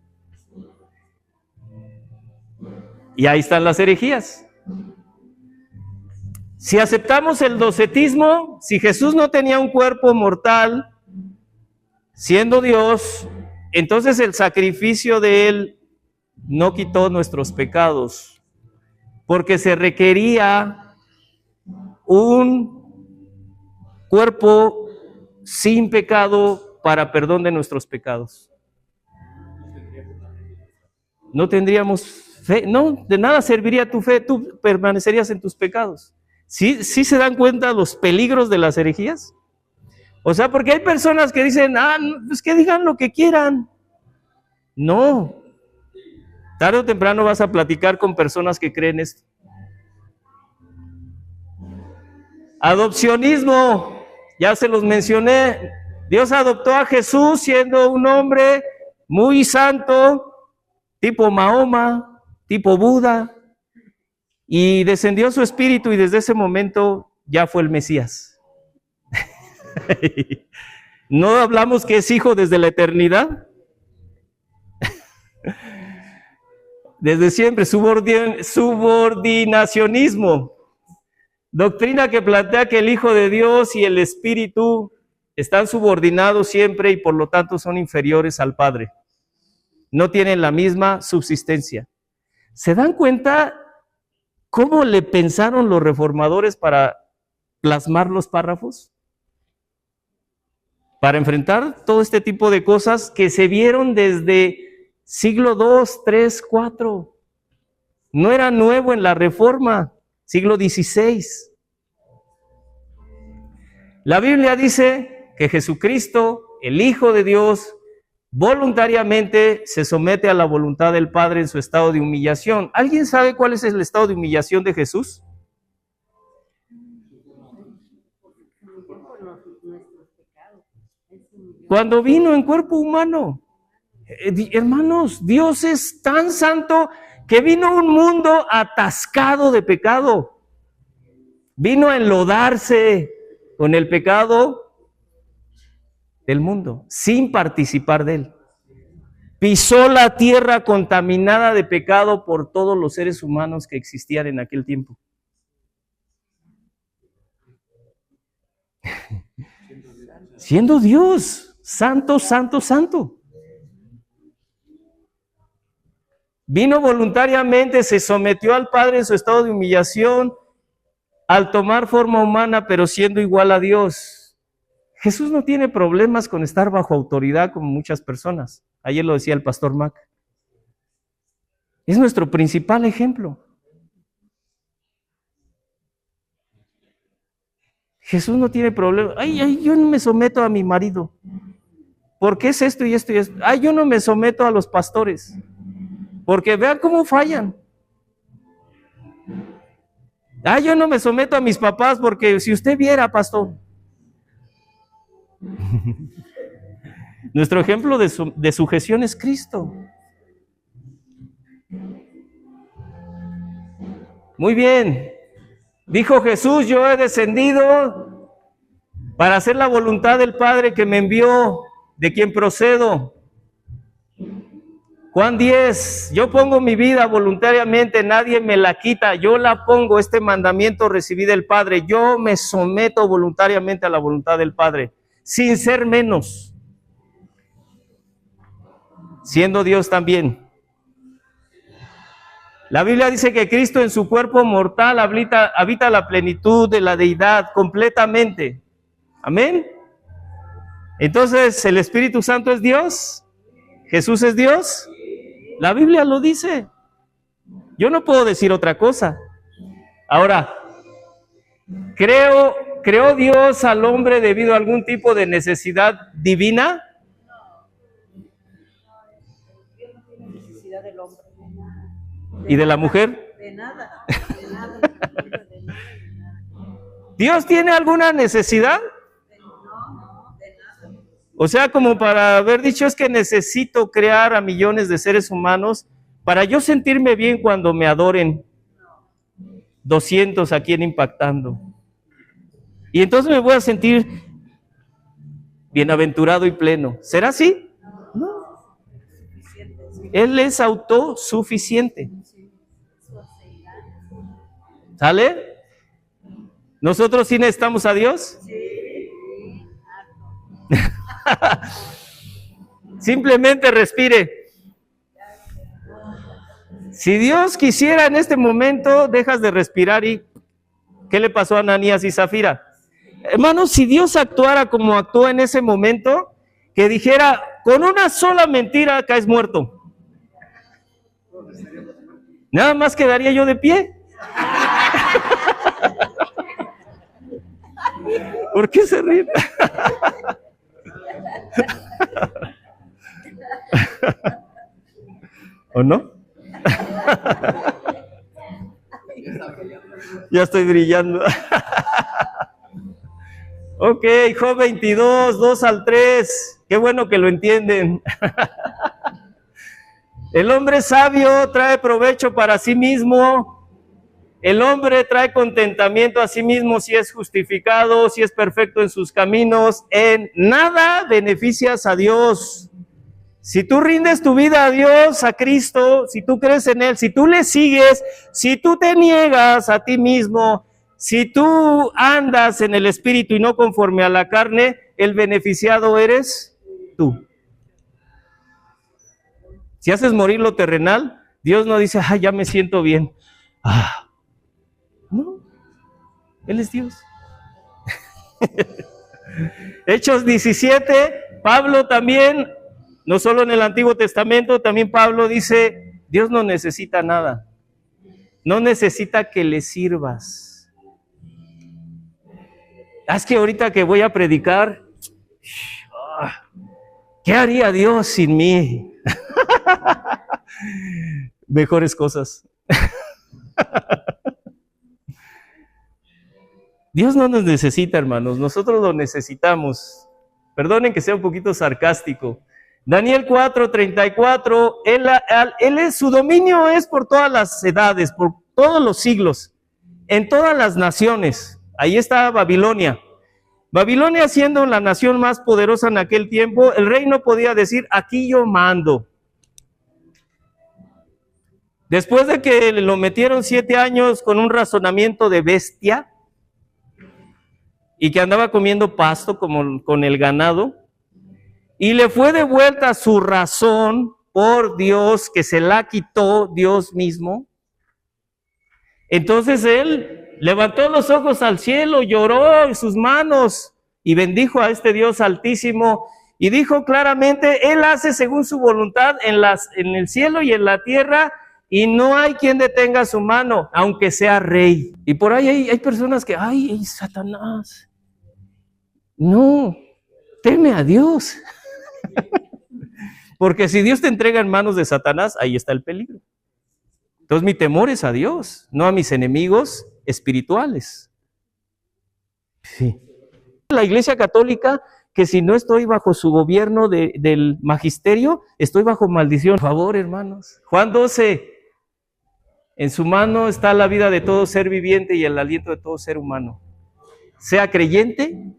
Y ahí están las herejías. Si aceptamos el docetismo, si Jesús no tenía un cuerpo mortal, siendo Dios, entonces el sacrificio de Él no quitó nuestros pecados, porque se requería un cuerpo sin pecado para perdón de nuestros pecados. No tendríamos fe, no, de nada serviría tu fe, tú permanecerías en tus pecados. ¿Sí se dan cuenta los peligros de las herejías? O sea, porque hay personas que dicen, pues que digan lo que quieran. No. Tarde o temprano vas a platicar con personas que creen esto. Adopcionismo, ya se los mencioné. Dios adoptó a Jesús siendo un hombre muy santo, tipo Mahoma, tipo Buda, y descendió su espíritu y desde ese momento ya fue el Mesías. ¿No hablamos que es hijo desde la eternidad? Desde siempre, subordinacionismo, doctrina que plantea que el Hijo de Dios y el Espíritu están subordinados siempre y por lo tanto son inferiores al Padre. No tienen la misma subsistencia. ¿Se dan cuenta cómo le pensaron los reformadores para plasmar los párrafos? Para enfrentar todo este tipo de cosas que se vieron desde siglo II, III, IV. No era nuevo en la Reforma, siglo XVI. La Biblia dice que Jesucristo, el Hijo de Dios, voluntariamente se somete a la voluntad del Padre en su estado de humillación. ¿Alguien sabe cuál es el estado de humillación de Jesús? Cuando vino en cuerpo humano. Hermanos, Dios es tan santo que vino a un mundo atascado de pecado. Vino a enlodarse con el pecado del mundo, sin participar de él. Pisó la tierra contaminada de pecado por todos los seres humanos que existían en aquel tiempo. Siendo Dios, santo, santo, santo. Vino voluntariamente, se sometió al Padre en su estado de humillación, al tomar forma humana, pero siendo igual a Dios. Jesús no tiene problemas con estar bajo autoridad como muchas personas. Ayer lo decía el pastor Mac. Es nuestro principal ejemplo. Jesús no tiene problema. Ay, yo no me someto a mi marido. ¿Por qué es esto y esto y esto? Ay, yo no me someto a los pastores. Porque vean cómo fallan. Ay, yo no me someto a mis papás porque si usted viera, pastor. Nuestro ejemplo de sujeción es Cristo. Muy bien. Dijo Jesús, yo he descendido para hacer la voluntad del Padre que me envió, de quien procedo. Juan 10, yo pongo mi vida voluntariamente, nadie me la quita, yo la pongo, este mandamiento recibí del Padre, yo me someto voluntariamente a la voluntad del Padre, sin ser menos, siendo Dios también. La Biblia dice que Cristo en su cuerpo mortal habita la plenitud de la deidad completamente. Amén. Entonces, ¿el Espíritu Santo es Dios? ¿Jesús es Dios? La Biblia lo dice. Yo no puedo decir otra cosa. Ahora, ¿creó Dios al hombre debido a algún tipo de necesidad divina? Dios no tiene necesidad del hombre. ¿Y de la mujer? De nada. ¿Dios tiene alguna necesidad? No, de nada. O sea, como para haber dicho, es que necesito crear a millones de seres humanos para yo sentirme bien cuando me adoren 200 aquí en Impactando. Y entonces me voy a sentir bienaventurado y pleno. ¿Será así? No. Él es autosuficiente. ¿Sale? ¿Nosotros sí necesitamos a Dios? Simplemente respire. Si Dios quisiera en este momento, dejas de respirar y ¿qué le pasó a Ananías y Zafira? Hermanos, si Dios actuara como actuó en ese momento, que dijera, con una sola mentira caes muerto. Nada más quedaría yo de pie. ¿Por qué se ríen? ¿O no? Ya estoy brillando. Ok, Job 22, 2 al 3. Qué bueno que lo entienden. El hombre sabio trae provecho para sí mismo. El hombre trae contentamiento a sí mismo si es justificado, si es perfecto en sus caminos. En nada beneficias a Dios. Si tú rindes tu vida a Dios, a Cristo, si tú crees en Él, si tú le sigues, si tú te niegas a ti mismo, si tú andas en el Espíritu y no conforme a la carne, el beneficiado eres tú. Si haces morir lo terrenal, Dios no dice, ya me siento bien. No, Él es Dios. Hechos 17, Pablo también, no solo en el Antiguo Testamento, también Pablo dice, Dios no necesita nada. No necesita que le sirvas. Es que ahorita que voy a predicar, ¿qué haría Dios sin mí? Mejores cosas. Dios no nos necesita, hermanos, nosotros lo necesitamos. Perdonen que sea un poquito sarcástico. Daniel 4:34, su dominio es por todas las edades, por todos los siglos, en todas las naciones. Ahí está Babilonia. Babilonia siendo la nación más poderosa en aquel tiempo, el rey no podía decir, aquí yo mando. Después de que lo metieron 7 años con un razonamiento de bestia y que andaba comiendo pasto como con el ganado, y le fue devuelta su razón por Dios, que se la quitó Dios mismo. Entonces él levantó los ojos al cielo, lloró en sus manos y bendijo a este Dios altísimo y dijo claramente, Él hace según su voluntad en el cielo y en la tierra, y no hay quien detenga su mano, aunque sea rey. Y por ahí hay personas que, ay, Satanás, no, teme a Dios. Porque si Dios te entrega en manos de Satanás, ahí está el peligro. Entonces mi temor es a Dios, no a mis enemigos espirituales. Sí. La Iglesia Católica, que si no estoy bajo su gobierno del magisterio, estoy bajo maldición. Por favor, hermanos. Juan 12, en su mano está la vida de todo ser viviente y el aliento de todo ser humano. Sea creyente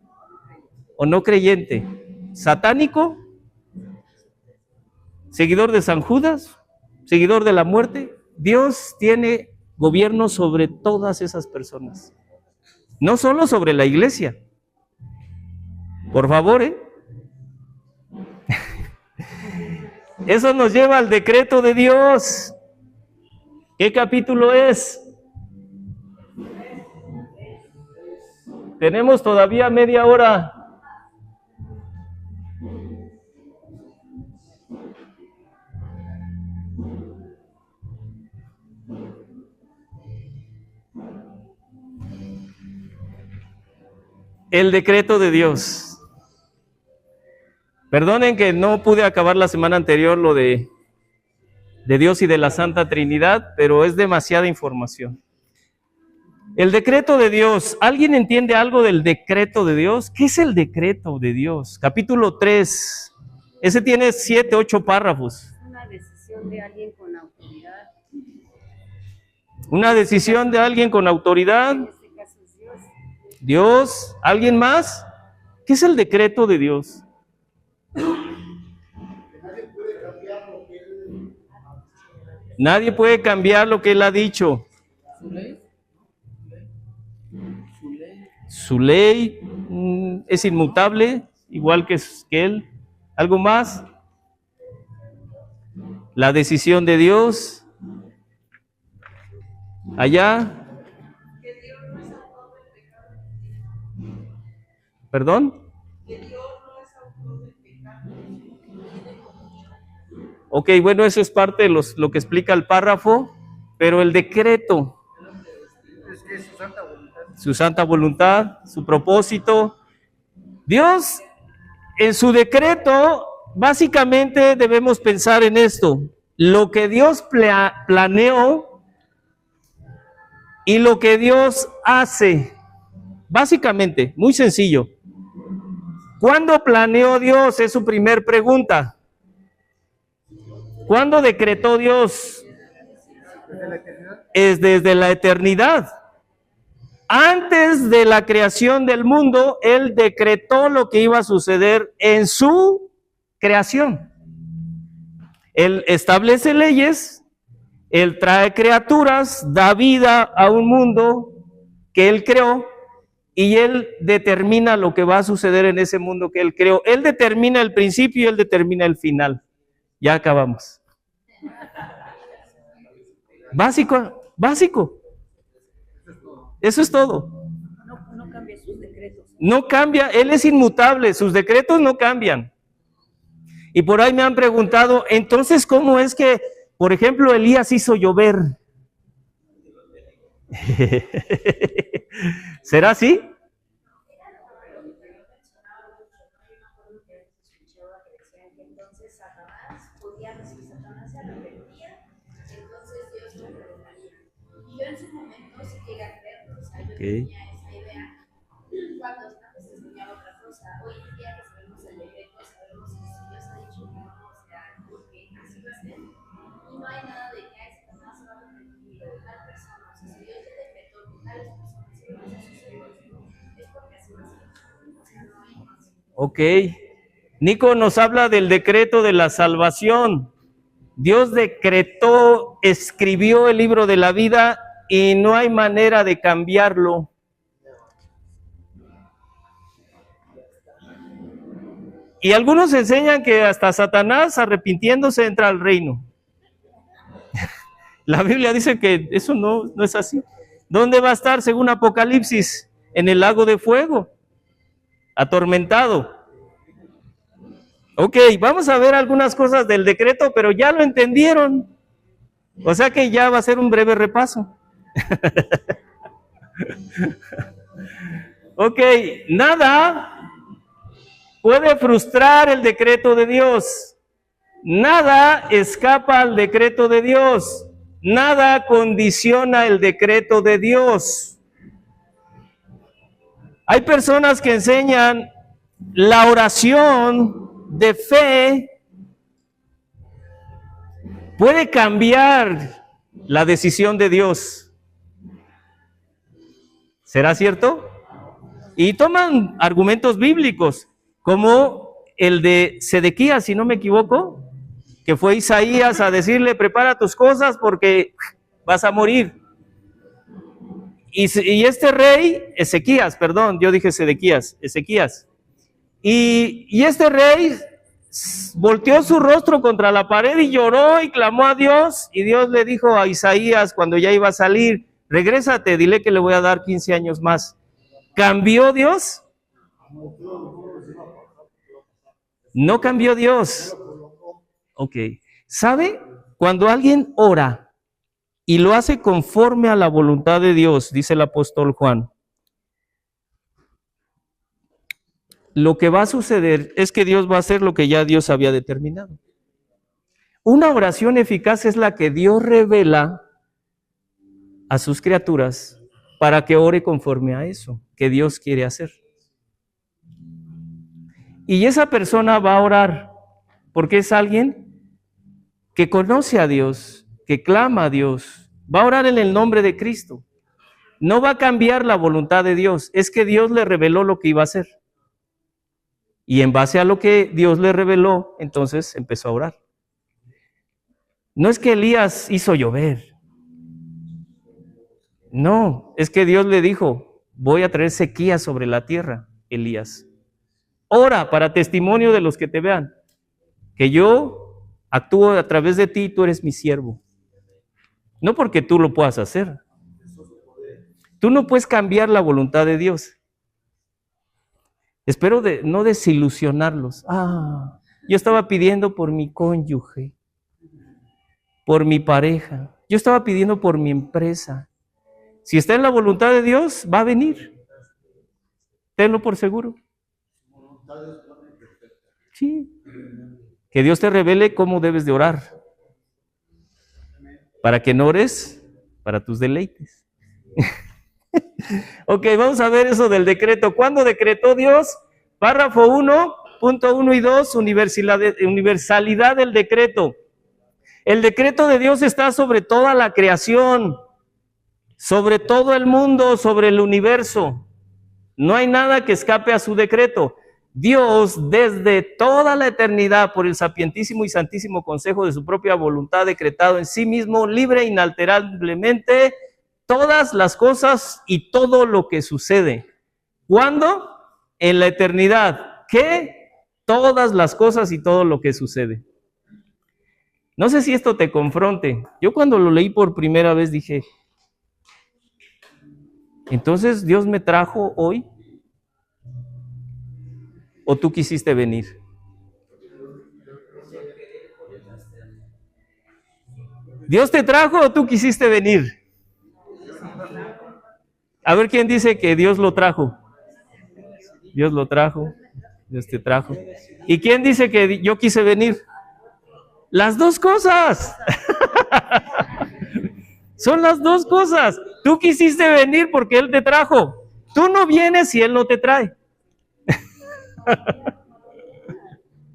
o no creyente, satánico, seguidor de San Judas, seguidor de la muerte, Dios tiene gobierno sobre todas esas personas, no solo sobre la iglesia. Por favor, Eso nos lleva al decreto de Dios. ¿Qué capítulo es? Tenemos todavía media hora. El decreto de Dios. Perdonen que no pude acabar la semana anterior lo de Dios y de la Santa Trinidad, pero es demasiada información. El decreto de Dios. ¿Alguien entiende algo del decreto de Dios? ¿Qué es el decreto de Dios? Capítulo 3. Ese tiene 7, 8 párrafos. Una decisión decisión de alguien con autoridad. Una decisión de alguien con autoridad. En este caso es Dios. Dios, ¿alguien más? ¿Qué es el decreto de Dios? Nadie puede cambiar lo que Él ha dicho. Su ley es inmutable, igual que Él. ¿Algo más? La decisión de Dios. Allá. ¿Perdón? Ok, bueno, eso es parte de lo que explica el párrafo, pero el decreto, su santa voluntad, su propósito. Dios, en su decreto, básicamente debemos pensar en esto: lo que Dios planeó y lo que Dios hace. Básicamente, muy sencillo. ¿Cuándo planeó Dios? Es su primer pregunta. ¿Cuándo decretó Dios? Es desde la eternidad. Antes de la creación del mundo, Él decretó lo que iba a suceder en su creación. Él establece leyes, Él trae criaturas, da vida a un mundo que Él creó, y Él determina lo que va a suceder en ese mundo que Él creó. Él determina el principio y Él determina el final. Ya acabamos. Básico. Eso es todo. No cambia sus decretos. No cambia, Él es inmutable, sus decretos no cambian. Y por ahí me han preguntado, entonces, ¿cómo es que, por ejemplo, Elías hizo llover? ¿Será así? Yo en su momento sí llegué a creerlo, o sea, yo Okay. tenía esa idea. Cuando antes enseñaba otra cosa, hoy en día que sabemos el decreto, sabemos que si Dios ha dicho que no, o sea, porque así va a ser. Y no hay nada de que a esta más se va a repetir o tal persona. O sea, si Dios ya decretó que tales personas iban a suceder, es porque así va a ser. O sea, no hay más. Ok. Nico nos habla del decreto de la salvación. Dios decretó, escribió el libro de la vida y no hay manera de cambiarlo. Y algunos enseñan que hasta Satanás, arrepintiéndose, entra al reino. La Biblia dice que eso no es así. ¿Dónde va a estar, según Apocalipsis? En el lago de fuego, atormentado. Ok, vamos a ver algunas cosas del decreto, pero ya lo entendieron. O sea que ya va a ser un breve repaso. Ok, nada puede frustrar el decreto de Dios. Nada escapa al decreto de Dios. Nada condiciona el decreto de Dios. Hay personas que enseñan la oración de fe puede cambiar la decisión de Dios. ¿Será cierto? Y toman argumentos bíblicos, como el de Sedequías, si no me equivoco, que fue Isaías a decirle, prepara tus cosas porque vas a morir. Y este rey, Ezequías, perdón, yo dije Sedequías, Ezequías. Y este rey volteó su rostro contra la pared y lloró y clamó a Dios, y Dios le dijo a Isaías cuando ya iba a salir, regrésate, dile que le voy a dar 15 años más. ¿Cambió Dios? No cambió Dios. Ok. ¿Sabe? Cuando alguien ora y lo hace conforme a la voluntad de Dios, dice el apóstol Juan, lo que va a suceder es que Dios va a hacer lo que ya Dios había determinado. Una oración eficaz es la que Dios revela a sus criaturas para que ore conforme a eso que Dios quiere hacer. Y esa persona va a orar porque es alguien que conoce a Dios, que clama a Dios, va a orar en el nombre de Cristo. No va a cambiar la voluntad de Dios, es que Dios le reveló lo que iba a hacer. Y en base a lo que Dios le reveló, entonces empezó a orar. No es que Elías hizo llover. No, es que Dios le dijo, voy a traer sequía sobre la tierra, Elías. Ora para testimonio de los que te vean, que yo actúo a través de ti y tú eres mi siervo. No porque tú lo puedas hacer. Tú no puedes cambiar la voluntad de Dios. Espero no desilusionarlos. Yo estaba pidiendo por mi cónyuge, por mi pareja. Yo estaba pidiendo por mi empresa. Si está en la voluntad de Dios, va a venir. Tenlo por seguro. Sí. Que Dios te revele cómo debes de orar. Para que no ores para tus deleites. Ok, vamos a ver eso del decreto. ¿Cuándo decretó Dios? Párrafo 1, punto 1 y 2, universalidad del decreto. El decreto de Dios está sobre toda la creación, sobre todo el mundo, sobre el universo. No hay nada que escape a su decreto. Dios, desde toda la eternidad, por el sapientísimo y santísimo consejo de su propia voluntad, decretado en sí mismo, libre e inalterablemente, todas las cosas y todo lo que sucede. ¿Cuándo? En la eternidad. ¿Qué? Todas las cosas y todo lo que sucede. No sé si esto te confronte. Yo cuando lo leí por primera vez dije, ¿entonces Dios me trajo hoy? ¿O tú quisiste venir? ¿Dios te trajo o tú quisiste venir? A ver quién dice que Dios lo trajo. Dios lo trajo, Dios te trajo. ¿Y quién dice que yo quise venir? Las dos cosas. Son las dos cosas. Tú quisiste venir porque Él te trajo. Tú no vienes si Él no te trae.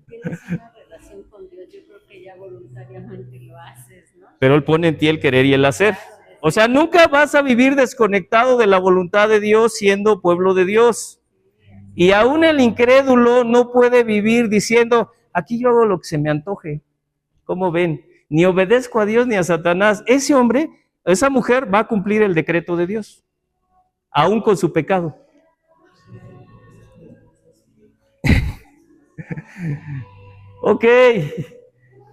Tienes una relación con Dios, yo creo que ya voluntariamente lo haces, ¿no? Pero Él pone en ti el querer y el hacer. O sea, nunca vas a vivir desconectado de la voluntad de Dios siendo pueblo de Dios. Y aún el incrédulo no puede vivir diciendo, aquí yo hago lo que se me antoje. ¿Cómo ven? Ni obedezco a Dios ni a Satanás. Ese hombre, esa mujer va a cumplir el decreto de Dios, aún con su pecado. Ok,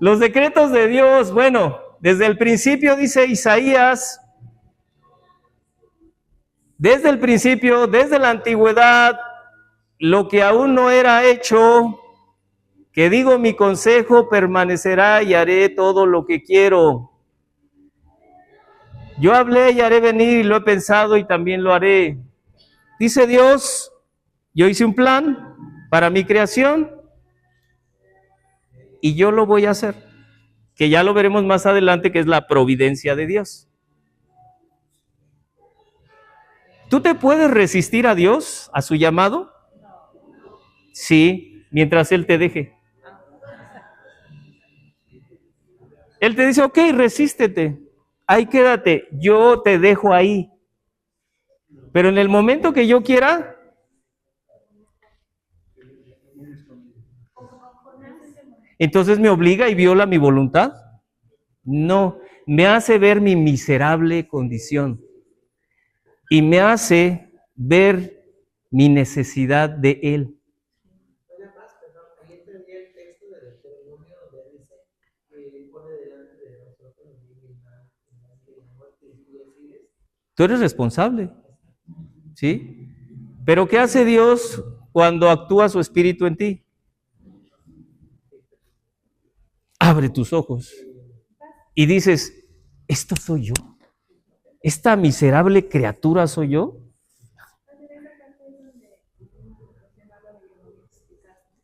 los decretos de Dios, bueno, desde el principio dice Isaías, desde el principio, desde la antigüedad, lo que aún no era hecho, que digo mi consejo permanecerá y haré todo lo que quiero. Yo hablé y haré venir y lo he pensado y también lo haré. Dice Dios, yo hice un plan para mi creación y yo lo voy a hacer, que ya lo veremos más adelante, que es la providencia de Dios. ¿Tú te puedes resistir a Dios, a su llamado? Sí, mientras Él te deje. Él te dice, ok, resístete, ahí quédate, yo te dejo ahí. Pero en el momento que yo quiera, entonces me obliga y viola mi voluntad. No, me hace ver mi miserable condición y me hace ver mi necesidad de Él. Tú eres responsable, ¿sí? Pero ¿qué hace Dios cuando actúa su Espíritu en ti? Abre tus ojos y dices, ¿esto soy yo? ¿Esta miserable criatura soy yo?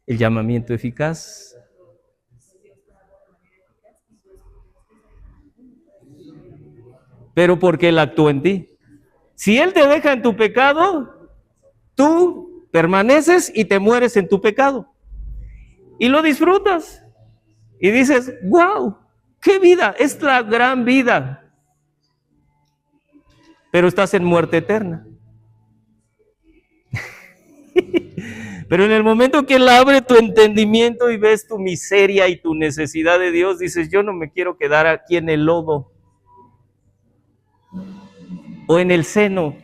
El llamamiento eficaz. Pero porque Él actúa en ti. Si Él te deja en tu pecado, tú permaneces y te mueres en tu pecado. Y lo disfrutas. Y dices, wow, ¿Qué vida? Es la gran vida. Pero estás en muerte eterna. Pero en el momento que Él abre tu entendimiento y ves tu miseria y tu necesidad de Dios, dices, yo no me quiero quedar aquí en el lodo o en el seno.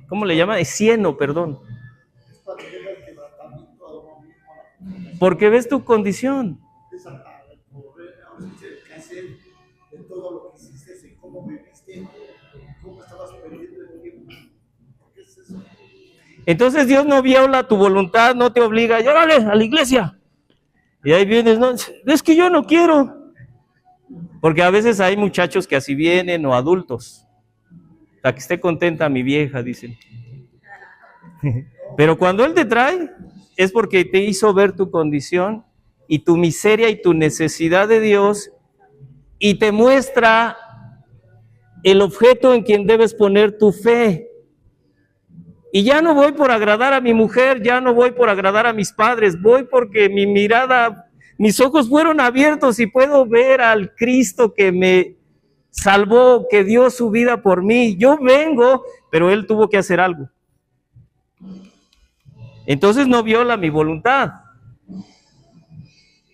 ¿Cómo le llaman? Cieno, perdón. Porque ves tu condición. De todo lo que hiciste, de cómo viviste, cómo estabas perdiendo el tiempo. ¿Qué es eso? Entonces Dios no viola tu voluntad, no te obliga, llórale a la iglesia. Y ahí vienes, no, es que yo no quiero. Porque a veces hay muchachos que así vienen o adultos. La que esté contenta mi vieja, dicen. Pero cuando Él te trae, es porque te hizo ver tu condición y tu miseria y tu necesidad de Dios, y te muestra el objeto en quien debes poner tu fe. Y ya no voy por agradar a mi mujer, ya no voy por agradar a mis padres, voy porque mi mirada, mis ojos fueron abiertos y puedo ver al Cristo que me salvó, que dio su vida por mí. Yo vengo, pero Él tuvo que hacer algo. Entonces no viola mi voluntad.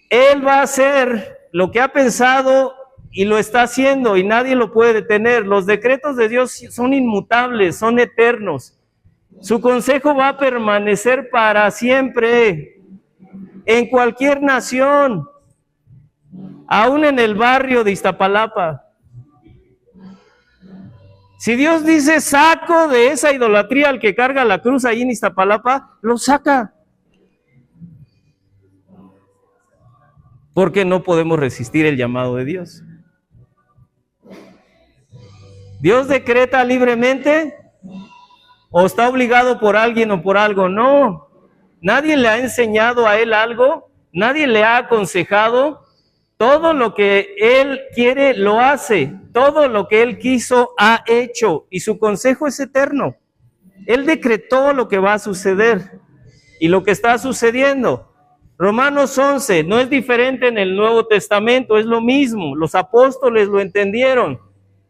Él va a hacer lo que ha pensado y lo está haciendo y nadie lo puede detener. Los decretos de Dios son inmutables, son eternos. Su consejo va a permanecer para siempre, en cualquier nación, aún en el barrio de Iztapalapa. Si Dios dice, saco de esa idolatría al que carga la cruz ahí en Iztapalapa, lo saca. Porque no podemos resistir el llamado de Dios. ¿Dios decreta libremente? ¿O está obligado por alguien o por algo? No. Nadie le ha enseñado a Él algo, nadie le ha aconsejado. Todo lo que Él quiere lo hace, todo lo que Él quiso ha hecho, y su consejo es eterno. Él decretó lo que va a suceder y lo que está sucediendo. Romanos 11 no es diferente en el Nuevo Testamento, es lo mismo. Los apóstoles lo entendieron.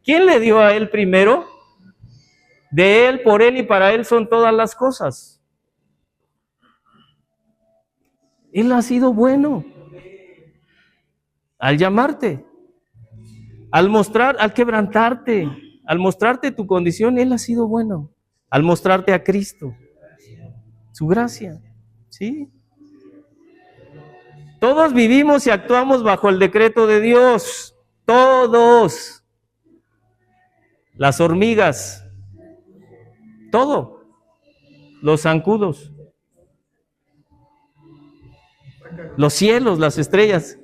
¿Quién le dio a Él primero? De Él, por Él y para Él son todas las cosas. Él ha sido bueno al llamarte, al mostrar, al quebrantarte, al mostrarte tu condición. Él ha sido bueno al mostrarte a Cristo, su gracia, ¿sí? Todos vivimos y actuamos bajo el decreto de Dios, todos. Las hormigas, todo, los zancudos, los cielos, las estrellas,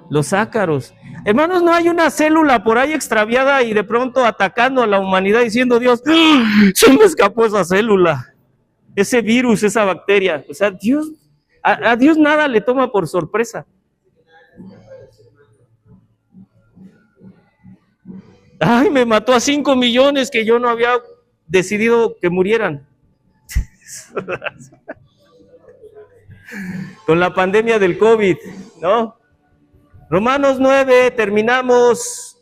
los ácaros. Hermanos, no hay una célula por ahí extraviada y de pronto atacando a la humanidad diciendo, Dios, ¡ah! Se me escapó esa célula, ese virus, esa bacteria. O sea, Dios, a Dios nada le toma por sorpresa. Ay, me mató a 5 millones que yo no había decidido que murieran. Con la pandemia del COVID, ¿no? Romanos 9, terminamos.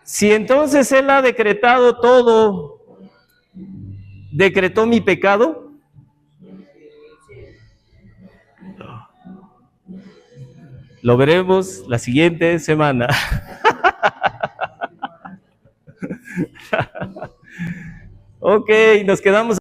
Si entonces Él ha decretado todo, ¿decretó mi pecado? Lo veremos la siguiente semana. Ok, nos quedamos.